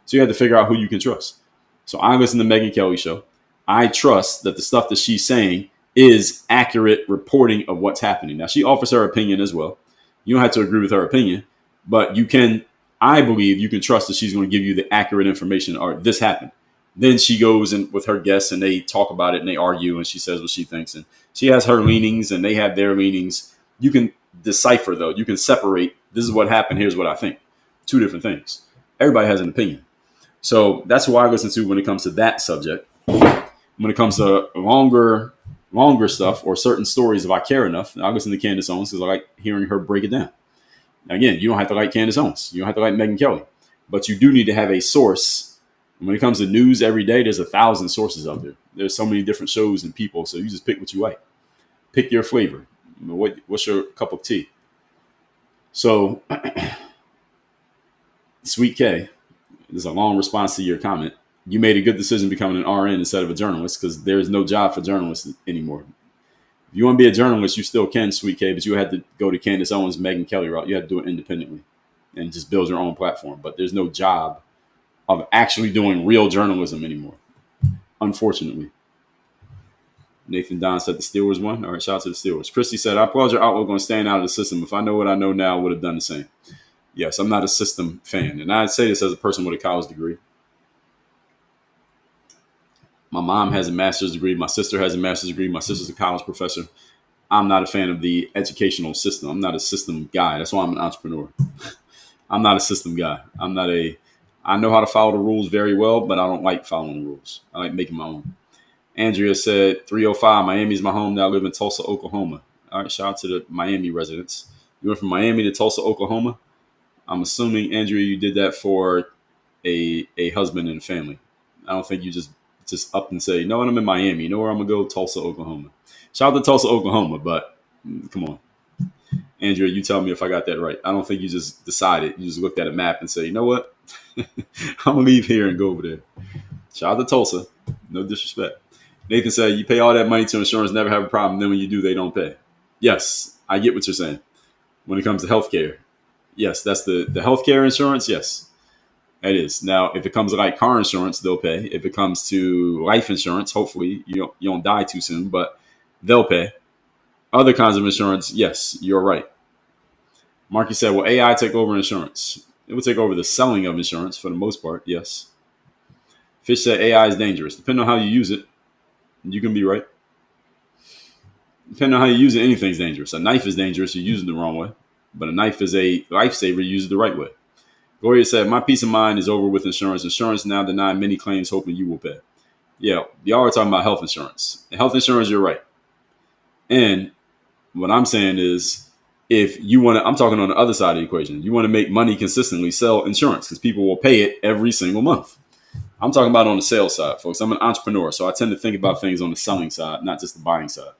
So you have to figure out who you can trust. So I listen to Megyn Kelly show. I trust that the stuff that she's saying is accurate reporting of what's happening. Now, she offers her opinion as well. You don't have to agree with her opinion, but you can, I believe you can trust that she's going to give you the accurate information or this happened. Then she goes in with her guests and they talk about it and they argue and she says what she thinks. And she has her leanings and they have their leanings. You can decipher, though. You can separate. This is what happened. Here's what I think. Two different things. Everybody has an opinion. So that's who I listen to when it comes to that subject. When it comes to longer stuff or certain stories, if I care enough, I listen to Candace Owens because I like hearing her break it down. Now, again, you don't have to like Candace Owens. You don't have to like Megyn Kelly. But you do need to have a source. And when it comes to news every day, there's 1,000 sources out there. There's so many different shows and people. So you just pick what you like. Pick your flavor. What's your cup of tea? So, Sweet K, this is a long response to your comment. You made a good decision becoming an RN instead of a journalist because there is no job for journalists anymore. If you want to be a journalist, you still can, Sweet K, but you had to go to Candace Owens, Megyn Kelly route. You had to do it independently and just build your own platform. But there's no job of actually doing real journalism anymore, unfortunately. Nathan Don said the Steelers won. All right, shout out to the Steelers. Christy said, I applaud your outlook on staying out of the system. If I know what I know now, I would have done the same. Yes, I'm not a system fan. And I'd say this as a person with a college degree. My mom has a master's degree. My sister has a master's degree. My sister's a college professor. I'm not a fan of the educational system. I'm not a system guy. That's why I'm an entrepreneur. I'm not a system guy. I know how to follow the rules very well, but I don't like following the rules. I like making my own. Andrea said, 305, Miami's my home. Now I live in Tulsa, Oklahoma. All right, shout out to the Miami residents. You went from Miami to Tulsa, Oklahoma. I'm assuming, Andrea, you did that for a husband and family. I don't think you just up and say, no, I'm in Miami. You know where I'm going to go? Tulsa, Oklahoma. Shout out to Tulsa, Oklahoma, but come on. Andrea, you tell me if I got that right. I don't think you just decided. You just looked at a map and say, you know what? I'm going to leave here and go over there. Shout out to Tulsa. No disrespect. Nathan said, you pay all that money to insurance, never have a problem. Then when you do, they don't pay. Yes, I get what you're saying. When it comes to healthcare, yes, that's the healthcare insurance. Yes, It is. Now, if it comes to like car insurance, they'll pay. If it comes to life insurance, hopefully you don't die too soon, but they'll pay. Other kinds of insurance, yes, you're right. Marky said, will AI take over insurance? It will take over the selling of insurance for the most part, yes. Fish said AI is dangerous. Depending on how you use it, you can be right. Depending on how you use it, anything's dangerous. A knife is dangerous, you use it the wrong way. But a knife is a lifesaver, you use it the right way. Gloria said, my peace of mind is over with insurance. Insurance now denied many claims, hoping you will pay. Yeah, y'all are talking about health insurance. And health insurance, you're right. And what I'm saying is, if you want to, I'm talking on the other side of the equation. You want to make money consistently, sell insurance because people will pay it every single month. I'm talking about on the sales side, folks. I'm an entrepreneur, so I tend to think about things on the selling side, not just the buying side.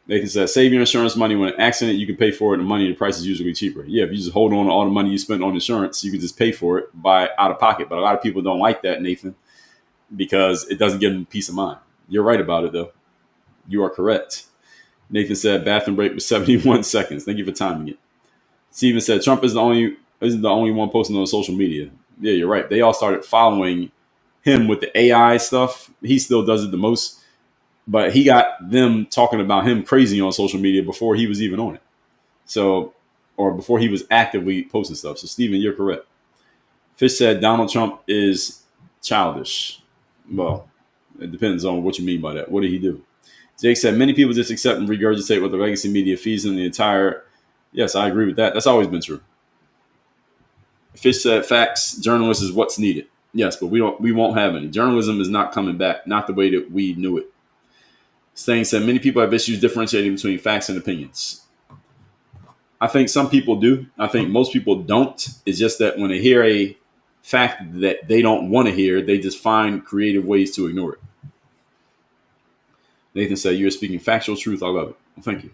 Nathan said, save your insurance money. When an accident, you can pay for it. And money, the price is usually cheaper. Yeah, if you just hold on to all the money you spent on insurance, you can just pay for it by out of pocket. But a lot of people don't like that, Nathan, because it doesn't give them peace of mind. You're right about it, though. You are correct. Nathan said, bathroom break was 71 seconds. Thank you for timing it. Steven said, Trump isn't the only one posting on social media. Yeah, you're right. They all started following him with the AI stuff. He still does it the most. But he got them talking about him crazy on social media before he was even on it. So, or before he was actively posting stuff. So, Steven, you're correct. Fish said Donald Trump is childish. Well, it depends on what you mean by that. What did he do? Jake said many people just accept and regurgitate what the legacy media feeds them the entire. Yes, I agree with that. That's always been true. Fish said facts, journalists is what's needed. Yes, but we won't have any. Journalism is not coming back, not the way that we knew it. Stain said many people have issues differentiating between facts and opinions. I think some people do. I think most people don't. It's just that when they hear a fact that they don't want to hear, they just find creative ways to ignore it. Nathan said, you're speaking factual truth. I love it. Well, thank you.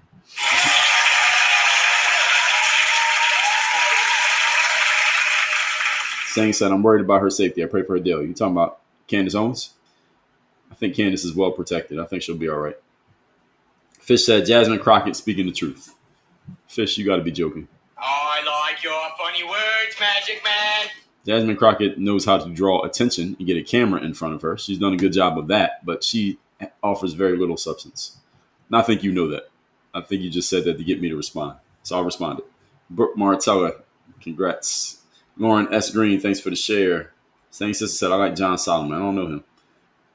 Stain said, I'm worried about her safety. I pray for her daily. You talking about Candace Owens? I think Candace is well protected. I think she'll be all right. Fish said, Jasmine Crockett speaking the truth. Fish, you got to be joking. Oh, I like your funny words, Magic Man. Jasmine Crockett knows how to draw attention and get a camera in front of her. She's done a good job of that, but she offers very little substance. And I think you know that. I think you just said that to get me to respond. So I responded. Brooke Martella, congrats. Lauren S. Green, thanks for the share. Same sister said, I like John Solomon. I don't know him.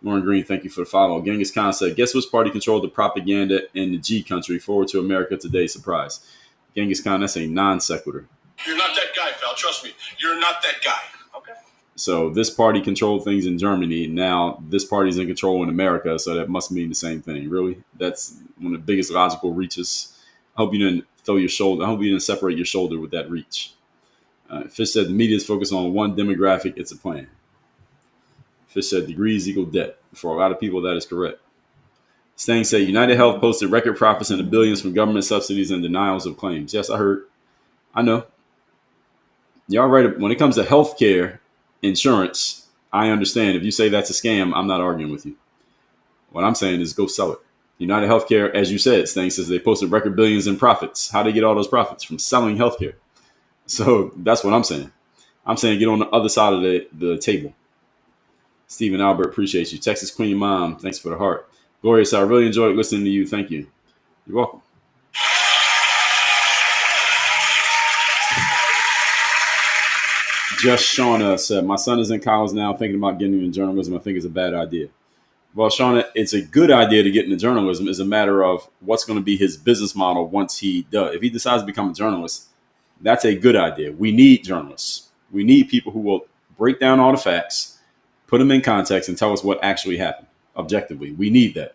Lauren Green, thank you for the follow. Genghis Khan said, guess which party controlled the propaganda in the G country? Forward to America today. Surprise. Genghis Khan, that's a non sequitur. You're not that guy, pal. Trust me. You're not that guy. Okay. So this party controlled things in Germany. Now this party's in control in America. So that must mean the same thing. Really? That's one of the biggest logical reaches. I hope you didn't throw your shoulder. I hope you didn't separate your shoulder with that reach. Fish said the media is focused on one demographic. It's a plan. Fish said degrees equal debt. For a lot of people, that is correct. Stang said United Health posted record profits in the billions from government subsidies and denials of claims. Yes, I heard. I know. Y'all right. When it comes to healthcare insurance, I understand. If you say that's a scam, I'm not arguing with you. What I'm saying is go sell it. United Healthcare, as you said, Stang says they posted record billions in profits. How do they get all those profits? From selling healthcare. So that's what I'm saying. I'm saying get on the other side of the table. Stephen Albert, appreciate you. Texas Queen Mom, thanks for the heart. Gloria said, I really enjoyed listening to you. Thank you. You're welcome. Just Shauna said, my son is in college now, thinking about getting into journalism. I think it's a bad idea. Well, Shauna, it's a good idea to get into journalism. It's a matter of what's going to be his business model once he does. If he decides to become a journalist, that's a good idea. We need journalists. We need people who will break down all the facts, put them in context, and tell us what actually happened objectively. We need that.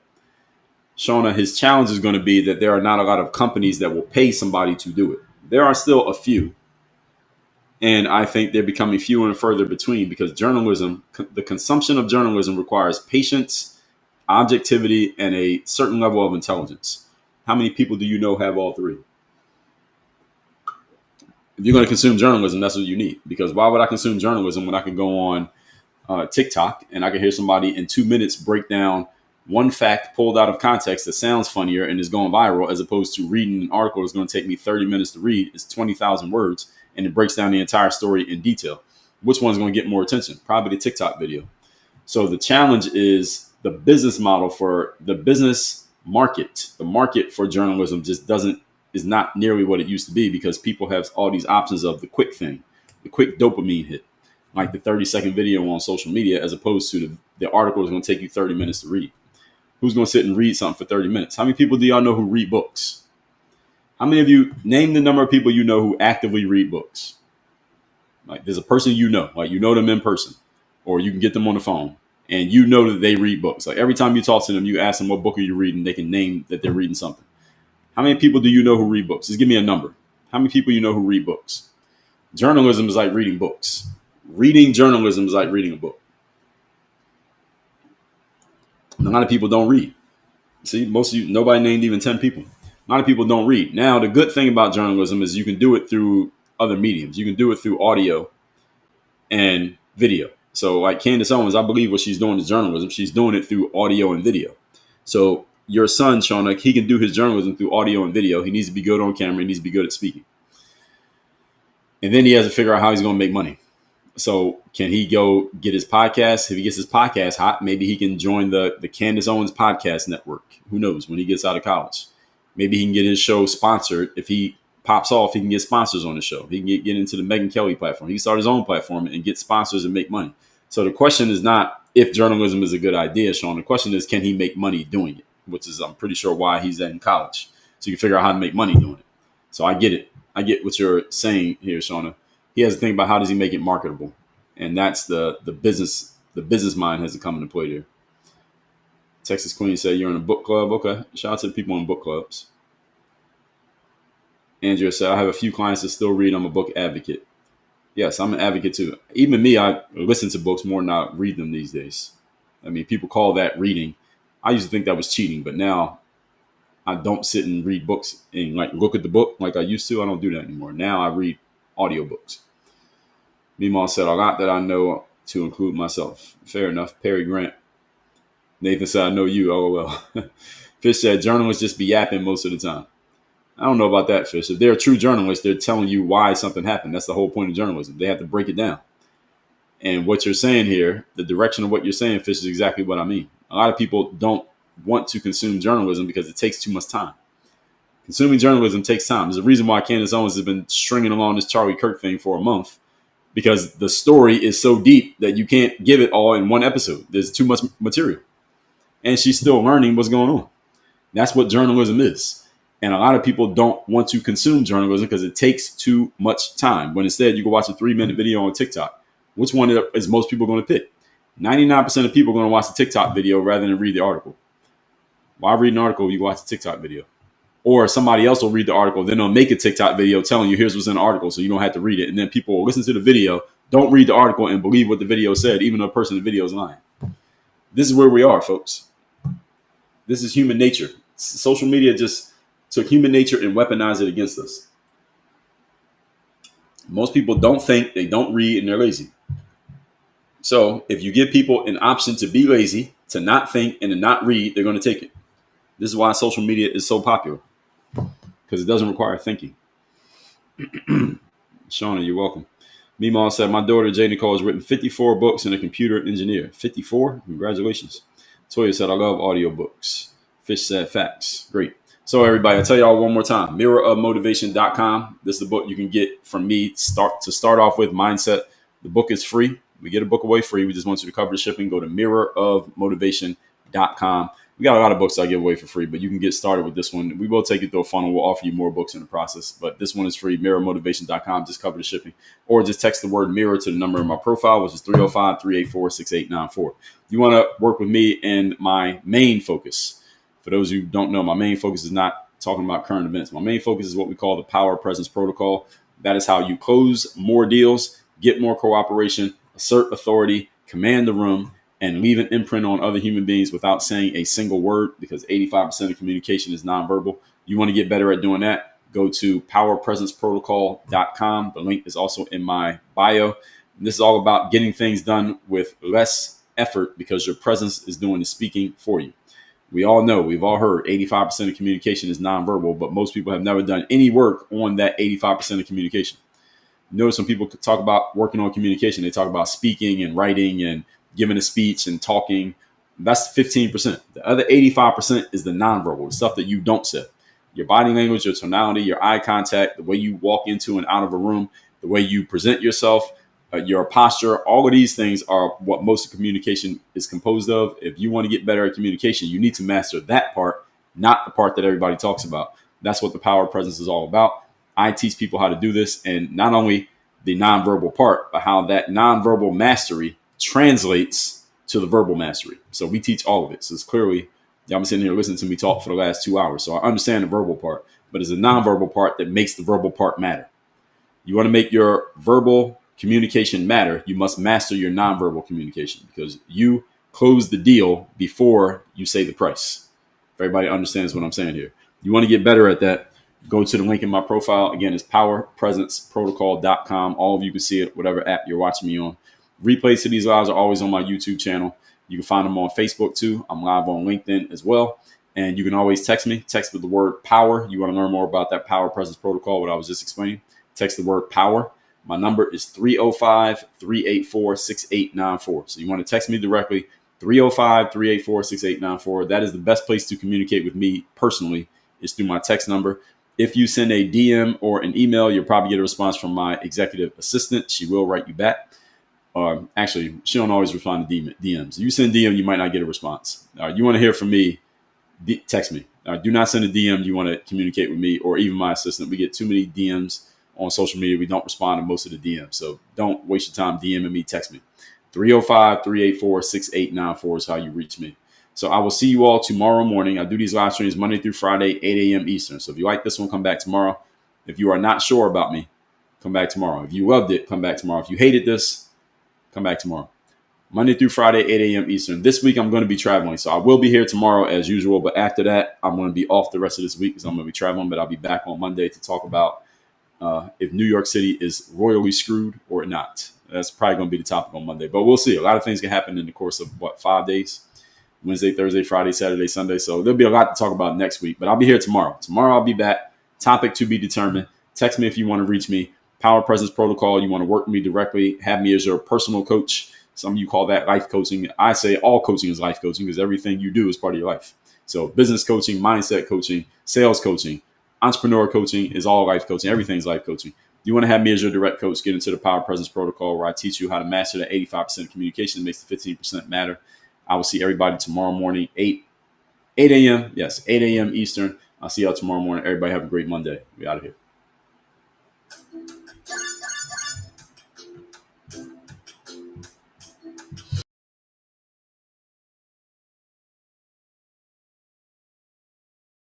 Shauna, his challenge is going to be that there are not a lot of companies that will pay somebody to do it. There are still a few. And I think they're becoming fewer and further between because journalism, the consumption of journalism requires patience, objectivity, and a certain level of intelligence. How many people do you know have all three? If you're going to consume journalism, that's what you need. Because why would I consume journalism when I can go on TikTok and I can hear somebody in 2 minutes break down one fact pulled out of context that sounds funnier and is going viral as opposed to reading an article that's going to take me 30 minutes to read. It's 20,000 words and it breaks down the entire story in detail. which one's going to get more attention? Probably the TikTok video. So the challenge is the business model for the business market. The market for journalism just is not nearly what it used to be, because people have all these options of the quick thing, the quick dopamine hit, like the 30-second video on social media, as opposed to the article is going to take you 30 minutes to read. Who's going to sit and read something for 30 minutes? How many people do y'all know who read books? How many of you, name the number of people you know who actively read books? Like, there's a person you know, like you know them in person, or you can get them on the phone, and you know that they read books. Like every time you talk to them, you ask them what book are you reading, they can name that they're reading something. How many people do you know who read books? Just give me a number. How many people you know who read books? Journalism is like reading books. Reading journalism is like reading a book. A lot of people don't read. See, most of you, nobody named even 10 people. A lot of people don't read. Now, the good thing about journalism is you can do it through other mediums. You can do it through audio and video. So like Candace Owens, I believe what she's doing is journalism. She's doing it through audio and video. So your son, Shauna, he can do his journalism through audio and video. He needs to be good on camera. He needs to be good at speaking. And then he has to figure out how he's going to make money. So can he go get his podcast? If he gets his podcast hot, maybe he can join the Candace Owens podcast network. Who knows, when he gets out of college? Maybe he can get his show sponsored. If he pops off, he can get sponsors on the show. He can get into the Megyn Kelly platform. He can start his own platform and get sponsors and make money. So the question is not if journalism is a good idea, Sean. The question is, can he make money doing it? Which is, I'm pretty sure, why he's in college. So you can figure out how to make money doing it. So I get it. I get what you're saying here, Shauna. He has to think about how does he make it marketable. And that's the business mind has to come into play there. Texas Queen said you're in a book club. Okay. Shout out to the people in book clubs. Andrea said, I have a few clients that still read. I'm a book advocate. Yes, I'm an advocate too. Even me, I listen to books more than I read them these days. I mean, people call that reading. I used to think that was cheating, but now I don't sit and read books and like look at the book like I used to. I don't do that anymore. Now I read audiobooks. Meemaw said, a lot that I know to include myself. Fair enough. Perry Grant. Nathan said, I know you. LOL. Fish said, journalists just be yapping most of the time. I don't know about that, Fish. If they're a true journalist, they're telling you why something happened. That's the whole point of journalism. They have to break it down. And what you're saying here, the direction of what you're saying, Fish, is exactly what I mean. A lot of people don't want to consume journalism because it takes too much time. Consuming journalism takes time. There's a reason why Candace Owens has been stringing along this Charlie Kirk thing for a month, because the story is so deep that you can't give it all in one episode. There's too much material. And she's still learning what's going on. That's what journalism is. And a lot of people don't want to consume journalism because it takes too much time. When instead you can watch a 3-minute video on TikTok. Which one is most people going to pick? 99% of people are going to watch the TikTok video rather than read the article. Why read an article if you watch a TikTok video? Or somebody else will read the article, then they'll make a TikTok video telling you here's what's in the article so you don't have to read it. And then people will listen to the video, don't read the article, and believe what the video said, even though the person in the video is lying. This is where we are, folks. This is human nature. Social media just took human nature and weaponized it against us. Most people don't think, they don't read, and they're lazy. So if you give people an option to be lazy, to not think, and to not read, they're going to take it. This is why social media is so popular, because it doesn't require thinking. Shauna, you're welcome. Meemaw said, my daughter, Jay Nicole, has written 54 books and a computer engineer. 54? Congratulations. Toya said, I love audiobooks. Fish said, facts. Great. So everybody, I'll tell y'all one more time, mirrorofmotivation.com. This is the book you can get from me to start off with, Mindset. The book is free. We get a book away free. We just want you to cover the shipping. Go to mirrorofmotivation.com. We got a lot of books I give away for free, but you can get started with this one. We will take you through a funnel. We'll offer you more books in the process, but this one is free, mirrormotivation.com. Just cover the shipping, or just text the word mirror to the number in my profile, which is 305-384-6894. You want to work with me and my main focus. For those who don't know, my main focus is not talking about current events. My main focus is what we call the Power Presence Protocol. That is how you close more deals, get more cooperation, assert authority, command the room, and leave an imprint on other human beings without saying a single word, because 85% of communication is nonverbal. You want to get better at doing that? Go to powerpresenceprotocol.com. The link is also in my bio. And this is all about getting things done with less effort, because your presence is doing the speaking for you. We all know, we've all heard 85% of communication is nonverbal, but most people have never done any work on that 85% of communication. Notice when people talk about working on communication, they talk about speaking and writing and giving a speech and talking. That's 15%. The other 85% is the nonverbal, the stuff that you don't say. Your body language, your tonality, your eye contact, the way you walk into and out of a room, the way you present yourself, your posture, all of these things are what most of communication is composed of. If you want to get better at communication, you need to master that part, not the part that everybody talks about. That's what the power of presence is all about. I teach people how to do this, and not only the nonverbal part, but how that nonverbal mastery translates to the verbal mastery. So we teach all of it. So it's clearly, y'all been sitting here listening to me talk for the last 2 hours. So I understand the verbal part, but it's a nonverbal part that makes the verbal part matter. You want to make your verbal communication matter, you must master your nonverbal communication, because you close the deal before you say the price. If everybody understands what I'm saying here. You want to get better at that, go to the link in my profile. Again, it's powerpresenceprotocol.com. All of you can see it, whatever app you're watching me on. Replays to these lives are always on my YouTube channel. You can find them on Facebook too. I'm live on LinkedIn as well. And you can always text me. Text with the word power. You want to learn more about that power presence protocol, what I was just explaining. Text the word power. My number is 305-384-6894. So you want to text me directly, 305-384-6894. That is the best place to communicate with me personally, is through my text number. If you send a DM or an email, you'll probably get a response from my executive assistant. She will write you back. Actually, she don't always respond to DMs. If you send DM, you might not get a response. You want to hear from me, text me. Do not send a DM. You want to communicate with me or even my assistant. We get too many DMs on social media. We don't respond to most of the DMs. So don't waste your time DMing me, text me. 305-384-6894 is how you reach me. So I will see you all tomorrow morning. I do these live streams Monday through Friday, 8 a.m. Eastern. So if you like this one, come back tomorrow. If you are not sure about me, come back tomorrow. If you loved it, come back tomorrow. If you hated this, come back tomorrow. Monday through Friday, 8 a.m. Eastern. This week, I'm going to be traveling. So I will be here tomorrow as usual. But after that, I'm going to be off the rest of this week because I'm going to be traveling. But I'll be back on Monday to talk about if New York City is royally screwed or not. That's probably going to be the topic on Monday. But we'll see. A lot of things can happen in the course of, 5 days? Wednesday, Thursday, Friday, Saturday, Sunday. So there'll be a lot to talk about next week. But I'll be here tomorrow. Tomorrow I'll be back. Topic to be determined. Text me if you want to reach me. Power Presence Protocol. You want to work with me directly. Have me as your personal coach. Some of you call that life coaching. I say all coaching is life coaching because everything you do is part of your life. So business coaching, mindset coaching, sales coaching, entrepreneur coaching is all life coaching. Everything's life coaching. You want to have me as your direct coach, get into the Power Presence Protocol where I teach you how to master that 85% communication that makes the 15% matter. I will see everybody tomorrow morning, 8 a.m. Yes, 8 a.m. Eastern. I'll see y'all tomorrow morning. Everybody have a great Monday. We out of here.